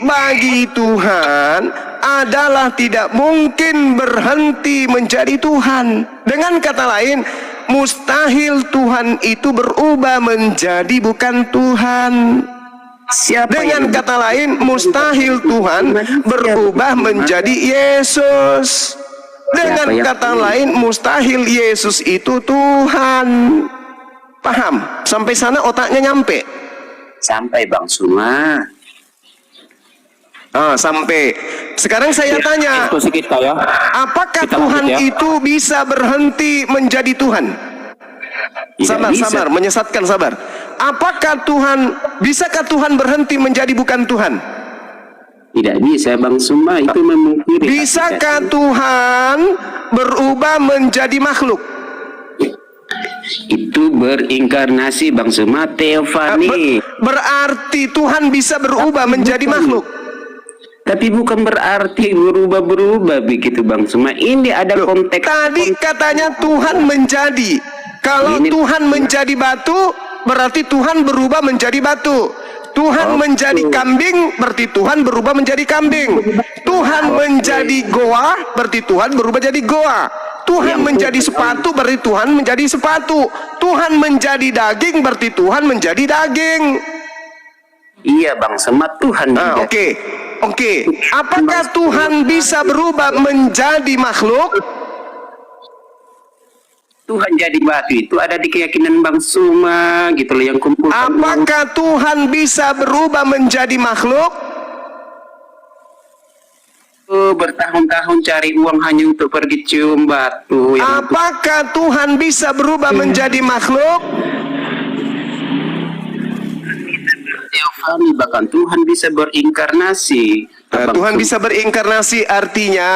Speaker 2: bagi Tuhan adalah tidak mungkin berhenti menjadi Tuhan. Dengan kata lain, mustahil Tuhan itu berubah menjadi bukan Tuhan. Dengan kata lain, mustahil Tuhan berubah menjadi Yesus. Dengan kata lain, mustahil Yesus itu Tuhan. Paham? Sampai sana otaknya nyampe?
Speaker 5: Sampai Bang Suma.
Speaker 2: Sampai. Sekarang saya tanya, apakah Tuhan itu bisa berhenti menjadi Tuhan? Sabar, menyesatkan, sabar. Bisakah Tuhan berhenti menjadi bukan Tuhan?
Speaker 5: Tidak bisa Bang Suma, itu memungkiri.
Speaker 2: Bisakah Tuhan berubah menjadi makhluk?
Speaker 5: Itu berinkarnasi Bang Suma, teofani.
Speaker 2: Berarti Tuhan bisa berubah menjadi makhluk.
Speaker 5: Tapi bukan berarti berubah begitu Bang Suma. Ini ada konteks.
Speaker 2: Tadi katanya Tuhan menjadi. Kalau Tuhan menjadi batu, berarti Tuhan berubah menjadi batu. Tuhan menjadi kambing, berarti Tuhan berubah menjadi kambing. Tuhan menjadi goa, berarti Tuhan berubah jadi goa. Tuhan menjadi sepatu, berarti Tuhan menjadi sepatu. Tuhan menjadi daging, berarti Tuhan menjadi daging.
Speaker 5: Iya Bang Semat, Tuhan.
Speaker 2: Oke. Apakah Tuhan bisa berubah menjadi makhluk?
Speaker 5: Tuhan jadi batu itu ada di keyakinan Bang Suma gitu loh, yang kumpul.
Speaker 2: Apakah Tuhan bisa berubah menjadi makhluk?
Speaker 5: Bertahun-tahun cari uang hanya untuk pergi cium batu.
Speaker 2: Apakah Tuhan bisa berubah menjadi makhluk?
Speaker 5: Teofani, bahkan Tuhan bisa berinkarnasi.
Speaker 2: Tuhan bisa berinkarnasi artinya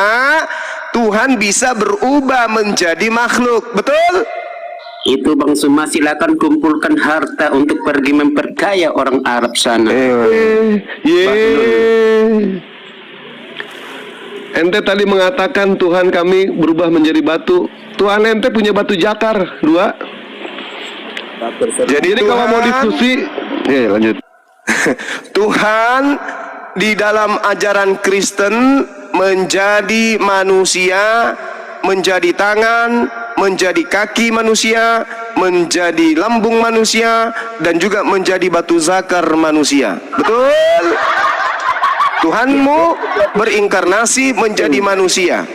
Speaker 2: Tuhan bisa berubah menjadi makhluk, betul?
Speaker 5: Itu Bang Suma, silakan kumpulkan harta untuk pergi memperkaya orang Arab sana.
Speaker 8: Ente tadi mengatakan Tuhan kami berubah menjadi batu. Tuhan ente punya batu jakar 2. Jadi kalau mau diskusi, lanjut.
Speaker 2: Tuhan di dalam ajaran Kristen menjadi manusia, menjadi tangan, menjadi kaki manusia, menjadi lambung manusia, dan juga menjadi batu zakar manusia. Betul? Tuhanmu berinkarnasi menjadi manusia.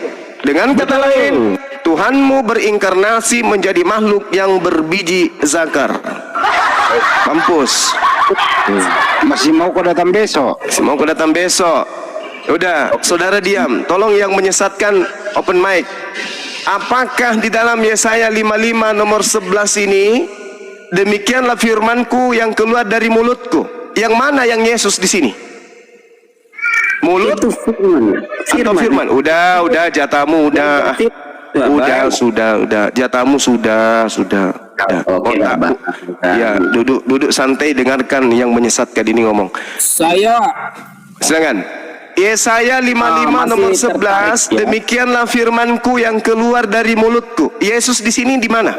Speaker 2: Dengan kata lain, Tuhanmu berinkarnasi menjadi makhluk yang berbiji zakar. Mampus.
Speaker 10: Masih mau kau datang besok?
Speaker 2: Udah, saudara diam. Tolong yang menyesatkan open mic. Apakah di dalam Yesaya 55 nomor 11 ini, demikianlah firmanku yang keluar dari mulutku? Yang mana yang Yesus di sini? Mulut atau firman? Udah, jatamu udah. Sudah. Jatamu sudah. Ya, duduk santai, dengarkan yang menyesatkan ini ngomong. Silakan. Yesaya 55 nomor 11, demikianlah firmanku yang keluar dari mulutku. Yesus di sini di mana?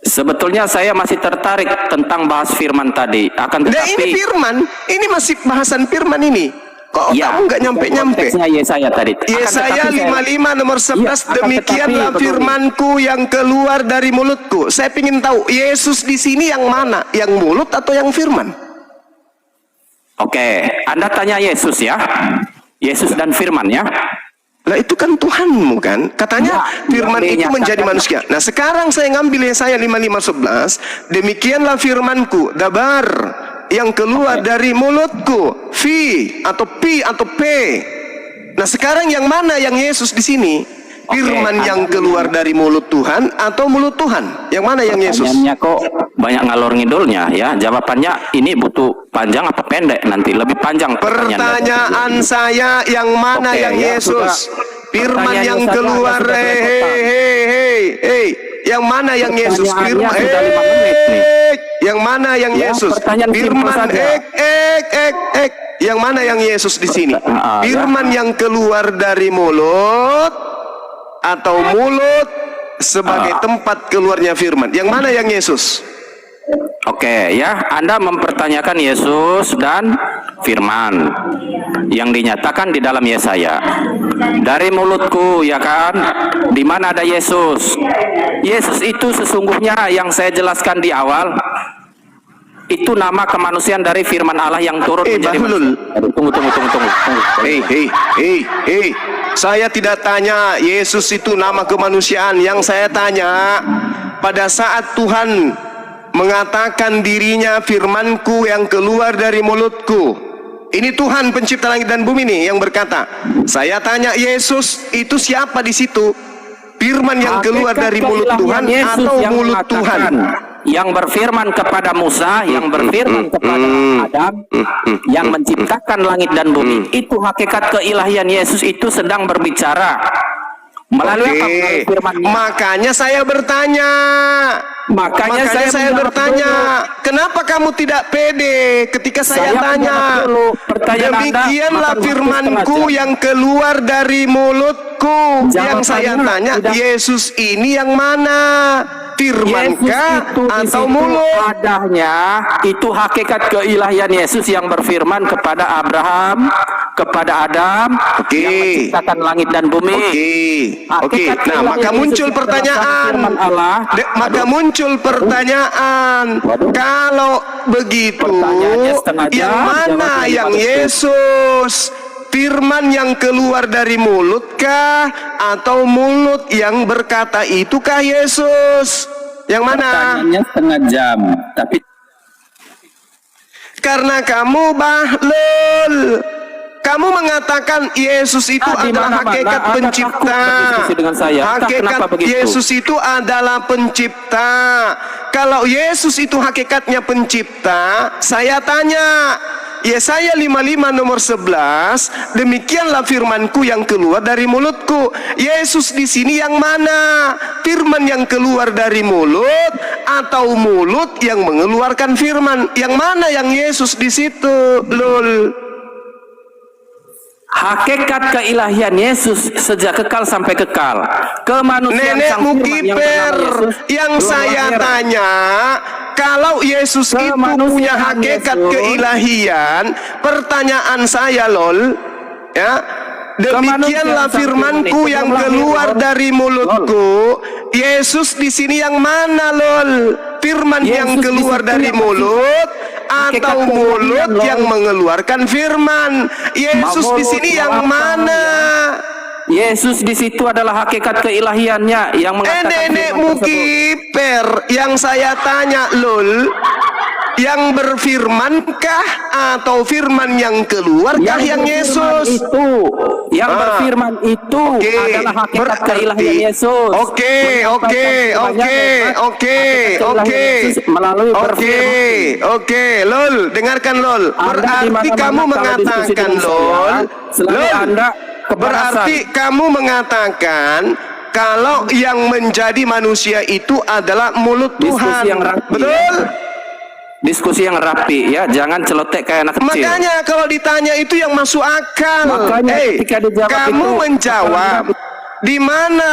Speaker 6: Sebetulnya saya masih tertarik tentang bahas firman tadi. Akan tetapi
Speaker 2: ini firman, ini masih bahasan firman ini. Kok kamu nggak nyampe-nyampe?
Speaker 6: Yesaya tadi.
Speaker 2: Yesaya 55 nomor 11, demikianlah firmanku yang keluar dari mulutku. Saya ingin tahu Yesus di sini yang mana? Yang mulut atau yang firman?
Speaker 6: Oke, Anda tanya Yesus ya. Yesus dan firman ya.
Speaker 2: Lah itu kan Tuhanmu kan? Katanya firman itu menjadi manusia. Nah sekarang saya ngambil Yesaya 55:11, demikianlah firmanku, dabar, yang keluar dari mulutku, fi atau pi atau p. Nah sekarang yang mana yang Yesus di sini? Firman yang keluar dari mulut Tuhan atau mulut Tuhan? Yang mana yang Yesus?
Speaker 6: Pertanyaannya kok banyak ngalor ngidulnya ya. Jawabannya ini butuh panjang apa pendek nanti? Lebih panjang
Speaker 2: pertanyaan saya, yang mana yang Yesus? Firman yang keluar, yang mana yang Yesus? Firman, yang mana yang Yesus? Firman, yang mana yang Yesus di sini? Firman yang keluar dari mulut atau mulut sebagai tempat keluarnya firman? Yang mana yang Yesus?
Speaker 6: Oke ya, Anda mempertanyakan Yesus dan firman yang dinyatakan di dalam Yesaya. Dari mulutku ya kan, di mana ada Yesus? Yesus itu sesungguhnya yang saya jelaskan di awal, itu nama kemanusiaan dari firman Allah yang turun menjadi manusia. Tunggu.
Speaker 2: Saya tidak tanya Yesus itu nama kemanusiaan. Yang saya tanya, pada saat Tuhan mengatakan dirinya, firmanku yang keluar dari mulutku, ini Tuhan pencipta langit dan bumi nih yang berkata. Saya tanya Yesus itu siapa di situ? Firman yang keluar dari mulut Tuhan atau mulut Tuhan?
Speaker 6: Yang berfirman kepada Musa, yang berfirman kepada Adam, yang menciptakan langit dan bumi. Itu hakikat keilahian Yesus itu sedang berbicara. Melalui apa?
Speaker 2: Oke.
Speaker 6: Melalui firman-Nya.
Speaker 2: Makanya saya bertanya.
Speaker 6: Makanya saya menjawab
Speaker 2: bertanya, kenapa kamu tidak pede ketika saya tanya?
Speaker 6: menjawab dulu. Pertanyaan Anda
Speaker 2: Demikianlah
Speaker 6: makan waktu
Speaker 2: firmanku
Speaker 6: setengah jam.
Speaker 2: yang keluar dari mulutku. Yang saya
Speaker 6: Jawabannya
Speaker 2: tanya,
Speaker 6: tidak-
Speaker 2: Yesus ini yang mana? Firmankah
Speaker 6: Yesus itu di
Speaker 2: atau
Speaker 6: situ
Speaker 2: mulut?
Speaker 6: adanya itu hakikat keilahian Yesus yang berfirman kepada Abraham, kepada Adam,
Speaker 2: Oke.
Speaker 6: yang menciptakan langit dan bumi.
Speaker 2: Oke.
Speaker 6: Hakikat
Speaker 2: Nah,
Speaker 6: keilahian
Speaker 2: maka
Speaker 6: Yesus
Speaker 2: muncul
Speaker 6: yang adalah
Speaker 2: pertanyaan.
Speaker 6: firman Allah.
Speaker 2: Maka muncul pertanyaan. Kalau begitu,
Speaker 6: Pertanyaannya setengah jam,
Speaker 2: yang mana
Speaker 6: jawabannya
Speaker 2: yang
Speaker 6: 5 detik.
Speaker 2: Yesus? Firman yang keluar dari mulut-kah atau mulut yang berkata itukah Yesus? Yang mana?
Speaker 6: Pertanyaannya setengah jam, tapi
Speaker 2: Karena kamu bahlul. Kamu mengatakan Yesus itu
Speaker 6: di
Speaker 2: adalah
Speaker 6: mana-mana
Speaker 2: hakikat
Speaker 6: Anda
Speaker 2: pencipta.
Speaker 6: takut berdiskusi dengan saya. Entah
Speaker 2: Hakikat
Speaker 6: kenapa begitu.
Speaker 2: Yesus itu adalah pencipta. Kalau Yesus itu hakikatnya pencipta, saya tanya, Yesaya 55 nomor 11, demikianlah firmanku yang keluar dari mulutku. Yesus di sini yang mana? Firman yang keluar dari mulut atau mulut yang mengeluarkan firman? Yang mana yang Yesus di situ? Lul.
Speaker 6: hakikat keilahian Yesus sejak kekal sampai kekal. Kemanusiaan
Speaker 2: Nenek
Speaker 6: sang firman
Speaker 2: Mukiper, yang
Speaker 6: belum
Speaker 2: saya
Speaker 6: lahir.
Speaker 2: tanya, kalau Yesus itu
Speaker 6: Kemanusiaan
Speaker 2: punya hakikat
Speaker 6: Yesus.
Speaker 2: keilahian, pertanyaan saya lol, ya, demikianlah
Speaker 6: Kemanusiaan sang
Speaker 2: firmanku
Speaker 6: firman itu
Speaker 2: yang
Speaker 6: belum lahir,
Speaker 2: keluar
Speaker 6: Lol.
Speaker 2: dari mulutku. Yesus di sini yang mana lol? Firman yang
Speaker 6: Yesus di
Speaker 2: keluar
Speaker 6: situ
Speaker 2: dari
Speaker 6: yang
Speaker 2: mulut
Speaker 6: hakikat
Speaker 2: atau
Speaker 6: keilahian,
Speaker 2: mulut
Speaker 6: Lol.
Speaker 2: yang mengeluarkan firman? Yesus di
Speaker 6: Mulut,
Speaker 2: sini yang
Speaker 6: apa,
Speaker 2: mana?
Speaker 6: Yesus di situ adalah hakikat keilahiannya yang mengatakan
Speaker 2: Nenek
Speaker 6: firman tersebut.
Speaker 2: Mukiper, yang saya tanya lul, yang berfirmankah atau firman yang keluarkah yang
Speaker 6: berfirman
Speaker 2: Yesus?
Speaker 6: itu, yang berfirman itu
Speaker 2: Oke,
Speaker 6: adalah hakikat
Speaker 2: berarti-
Speaker 6: keilahian Yesus.
Speaker 2: Oke,
Speaker 6: Melalui
Speaker 2: Oke,
Speaker 6: berfirman.
Speaker 2: oke, lol, dengarkan lol.
Speaker 6: Anda di
Speaker 2: Berarti
Speaker 6: mana-mana
Speaker 2: kamu
Speaker 6: kalau diskusi
Speaker 2: mengatakan
Speaker 6: dengan
Speaker 2: lol,
Speaker 6: saya, selalu
Speaker 2: lol.
Speaker 6: Anda kepanasan.
Speaker 2: Berarti kamu mengatakan kalau yang menjadi manusia itu adalah mulut
Speaker 6: Diskusi
Speaker 2: Tuhan.
Speaker 6: yang rapi.
Speaker 2: Betul?
Speaker 6: Diskusi yang rapi ya, jangan celotek kayak anak kecil.
Speaker 2: Makanya kalau ditanya itu yang masuk akal.
Speaker 6: Makanya ketika dijawab
Speaker 2: Kamu
Speaker 6: itu,
Speaker 2: menjawab di mana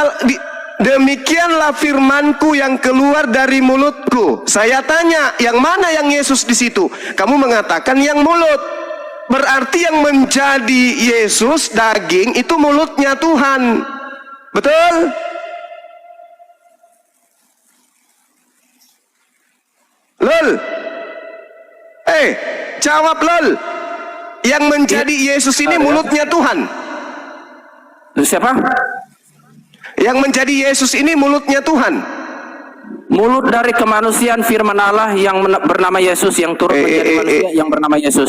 Speaker 2: demikianlah firmanku yang keluar dari mulutku. Saya tanya, yang mana yang Yesus di situ? Kamu mengatakan yang mulut. Berarti yang menjadi Yesus daging itu mulutnya Tuhan. Betul? Lol. Jawab lol. Yang menjadi Yesus ini mulutnya Tuhan.
Speaker 6: Siapa?
Speaker 2: Yang menjadi Yesus ini mulutnya Tuhan.
Speaker 6: Mulut dari kemanusiaan firman Allah yang bernama Yesus, yang turut menjadi manusia yang bernama Yesus.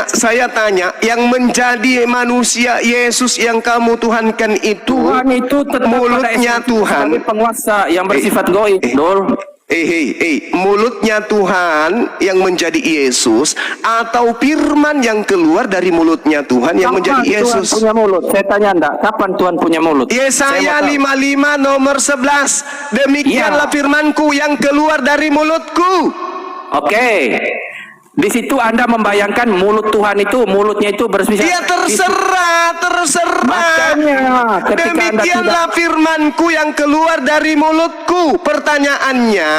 Speaker 2: Saya tanya, yang menjadi manusia Yesus yang kamu tuhankan itu,
Speaker 6: Tuhan itu tetap
Speaker 2: mulutnya
Speaker 6: pada
Speaker 2: Tuhan.
Speaker 6: sebagai penguasa yang bersifat goib, Dol.
Speaker 2: Mulutnya Tuhan yang menjadi Yesus atau firman yang keluar dari mulutnya Tuhan yang menjadi Yesus?
Speaker 6: Tuhan punya mulut? Saya tanya Anda, kapan Tuhan punya mulut?
Speaker 2: Yesaya 55 nomor 11. Demikianlah firmanku yang keluar dari mulutku.
Speaker 6: Oke. Di situ Anda membayangkan mulut Tuhan itu, mulutnya itu bersifat.
Speaker 2: Ya terserah.
Speaker 6: Makanya, ketika Anda
Speaker 2: Demikianlah firmanku yang keluar dari mulutku. Pertanyaannya,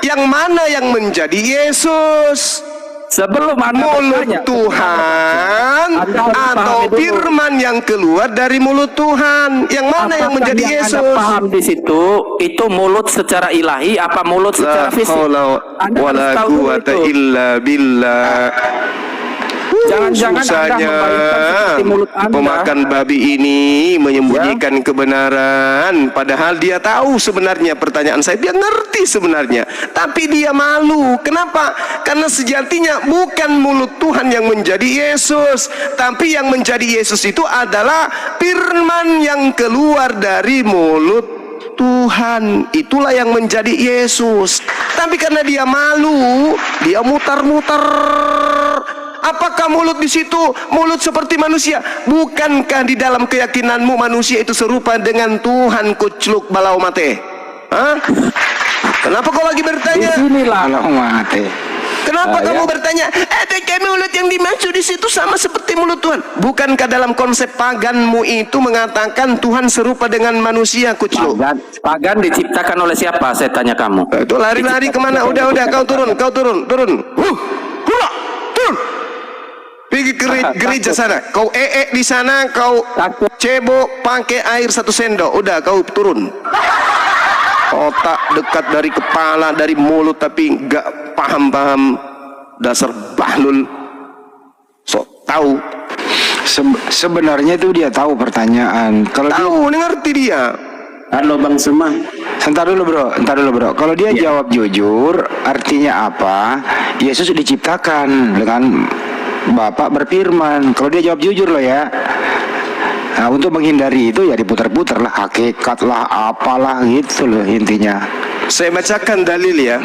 Speaker 2: yang mana yang menjadi Yesus?
Speaker 6: Sebelum Anda
Speaker 2: Mulut
Speaker 6: bertanya,
Speaker 2: Tuhan
Speaker 6: Anda harus
Speaker 2: atau
Speaker 6: pahami dulu.
Speaker 2: firman yang keluar dari mulut Tuhan? Yang mana yang
Speaker 6: apakah
Speaker 2: menjadi
Speaker 6: yang
Speaker 2: Yesus?
Speaker 6: Anda paham di situ itu mulut secara ilahi apa mulut secara fisik? Anda harus tahu dulu itu.
Speaker 2: illa billah.
Speaker 6: Jangan-jangan Anda
Speaker 2: Susahnya
Speaker 6: membayangkan seperti mulut Anda.
Speaker 2: pemakan babi ini menyembunyikan kebenaran, padahal dia tahu sebenarnya pertanyaan saya, dia ngerti sebenarnya, tapi dia malu. Kenapa? Karena sejatinya bukan mulut Tuhan yang menjadi Yesus, tapi yang menjadi Yesus itu adalah firman yang keluar dari mulut Tuhan. Itulah yang menjadi Yesus. Tapi karena dia malu, dia muter-muter. Apakah mulut di situ mulut seperti manusia? Bukankah di dalam keyakinanmu manusia itu serupa dengan Tuhan kucluk balau mate? Hah? Kenapa kau lagi bertanya?
Speaker 10: Inilah lo mati.
Speaker 2: Kenapa kamu bertanya? Adakah mulut yang dimaksud di situ sama seperti mulut Tuhan? Bukankah dalam konsep paganmu itu mengatakan Tuhan serupa dengan manusia kucluk?
Speaker 6: Pagan diciptakan oleh siapa? Saya tanya kamu.
Speaker 2: Itu lari-lari kemana? Udah, kau turun. Turun. Pergi ke gereja sana. Kau di sana, kau cebok pakai air 1 sendok. Udah, kau turun. Otak dekat dari kepala, dari mulut, tapi nggak paham. Dasar bahlul. Sok tahu.
Speaker 10: Sebenarnya itu dia tahu pertanyaan. Kalau
Speaker 2: Tahu, ngerti dia.
Speaker 5: Halo Bang Suma.
Speaker 10: Entar dulu bro. Kalau dia jawab jujur, artinya apa? Yesus diciptakan dengan Bapak berfirman. Kalau dia jawab jujur loh ya. Nah, untuk menghindari itu ya diputar-putar lah, hakikat lah, apalah gitu loh intinya.
Speaker 2: Saya bacakan dalil ya.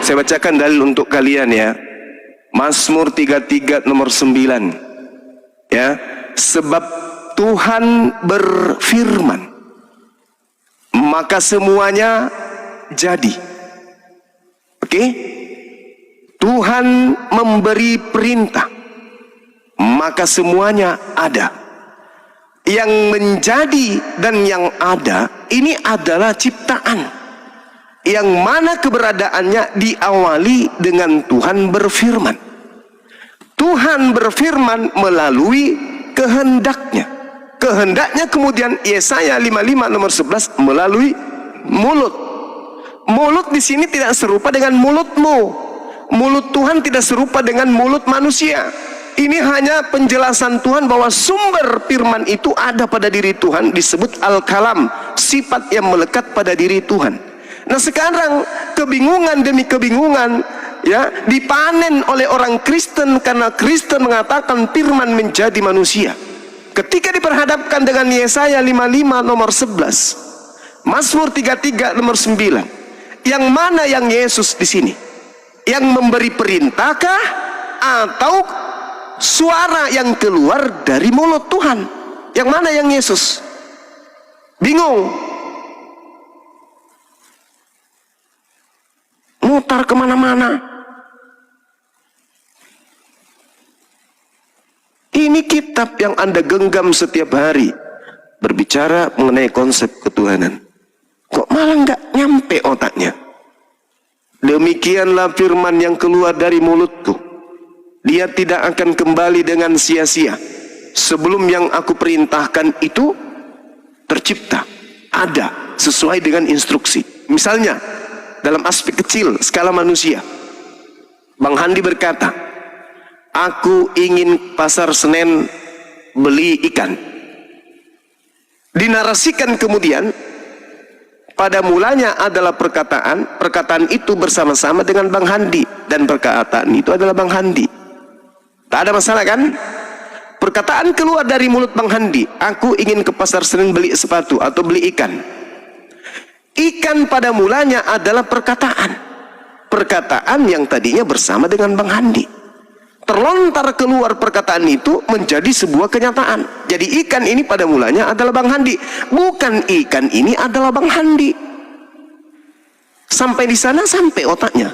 Speaker 2: Saya bacakan dalil untuk kalian ya. Mazmur 33 nomor 9. Ya, sebab Tuhan berfirman, maka semuanya jadi. Oke? Tuhan memberi perintah, maka semuanya ada. Yang menjadi dan yang ada ini adalah ciptaan, yang mana keberadaannya diawali dengan Tuhan berfirman. Tuhan berfirman melalui kehendaknya. Kehendaknya kemudian Yesaya 55 nomor 11 melalui mulut. Mulut di sini tidak serupa dengan mulutmu. Mulut Tuhan tidak serupa dengan mulut manusia. Ini hanya penjelasan Tuhan bahwa sumber firman itu ada pada diri Tuhan, disebut Al-Kalam, sifat yang melekat pada diri Tuhan. Nah sekarang kebingungan demi kebingungan ya dipanen oleh orang Kristen karena Kristen mengatakan firman menjadi manusia. Ketika diperhadapkan dengan Yesaya 55 nomor 11, Mazmur 33 nomor 9, yang mana yang Yesus di sini? Yang memberi perintahkah atau suara yang keluar dari mulut Tuhan? Yang mana yang Yesus? Bingung, mutar kemana-mana. Ini kitab yang Anda genggam setiap hari, berbicara mengenai konsep ketuhanan. Kok malah nggak nyampe otaknya? Demikianlah firman yang keluar dari mulutku. Dia tidak akan kembali dengan sia-sia. Sebelum yang aku perintahkan itu tercipta, ada sesuai dengan instruksi. Misalnya dalam aspek kecil skala manusia, Bang Handi berkata, aku ingin pasar Senen beli ikan. Dinarasikan kemudian, pada mulanya adalah perkataan itu bersama-sama dengan Bang Handi, dan perkataan itu adalah Bang Handi. Tak ada masalah kan? Perkataan keluar dari mulut Bang Handi, aku ingin ke pasar Senen beli sepatu atau beli ikan. Ikan pada mulanya adalah perkataan. Perkataan yang tadinya bersama dengan Bang Handi. Terlontar keluar perkataan itu menjadi sebuah kenyataan. Jadi ikan ini pada mulanya adalah Bang Handi. Bukan ikan ini adalah Bang Handi. Sampai di sana sampai otaknya.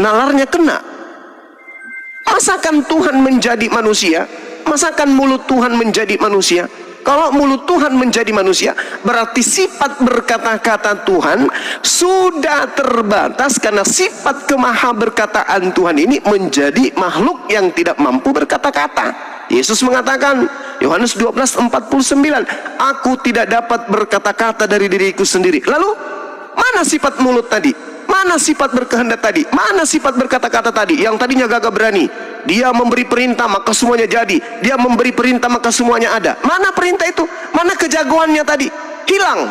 Speaker 2: Nalarnya kena. Masakan Tuhan menjadi manusia? Masakan mulut Tuhan menjadi manusia? Kalau mulut Tuhan menjadi manusia, berarti sifat berkata-kata Tuhan sudah terbatas, karena sifat kemaha berkataan Tuhan ini menjadi makhluk yang tidak mampu berkata-kata. Yesus mengatakan, Yohanes 12:49, aku tidak dapat berkata-kata dari diriku sendiri. Lalu mana sifat mulut tadi? Mana sifat berkehendak tadi? Mana sifat berkata-kata tadi? Yang tadinya gagah berani, dia memberi perintah maka semuanya jadi. Dia memberi perintah maka semuanya ada. Mana perintah itu? Mana kejagoannya tadi? Hilang.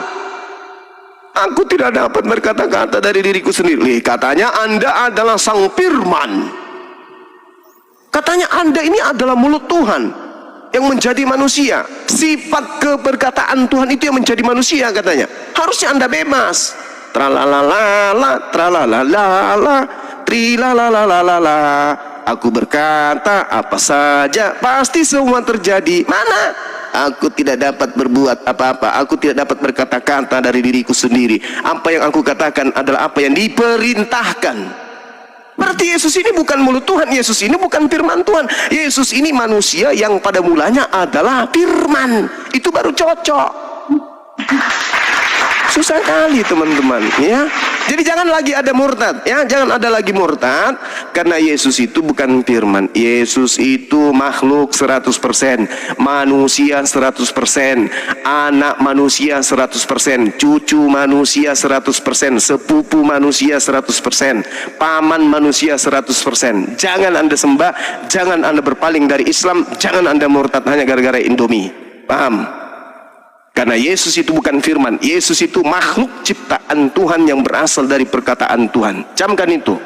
Speaker 2: Aku tidak dapat berkata-kata dari diriku sendiri. Katanya Anda adalah sang firman. Katanya Anda ini adalah mulut Tuhan yang menjadi manusia. Sifat keberkataan Tuhan itu yang menjadi manusia katanya. Harusnya Anda bebas. Tralalalala, tralalalala, trilalalalalala, Aku berkata apa saja, pasti semua terjadi. Mana? Aku tidak dapat berbuat apa-apa. Aku tidak dapat berkata-kata dari diriku sendiri. Apa yang aku katakan adalah apa yang diperintahkan. Berarti Yesus ini bukan mulut Tuhan. Yesus ini bukan firman Tuhan. Yesus ini manusia yang pada mulanya adalah firman. Itu baru cocok. Susah kali teman-teman, ya. Jadi jangan lagi ada murtad, ya. Jangan ada lagi murtad, karena Yesus itu bukan firman. Yesus itu makhluk 100%, manusia 100%, anak manusia 100%, cucu manusia 100%, sepupu manusia 100%, paman manusia 100%. Jangan Anda sembah, jangan Anda berpaling dari Islam, jangan Anda murtad hanya gara-gara Indomie. Paham? Karena Yesus itu bukan firman. Yesus itu makhluk ciptaan Tuhan yang berasal dari perkataan Tuhan. Camkan itu.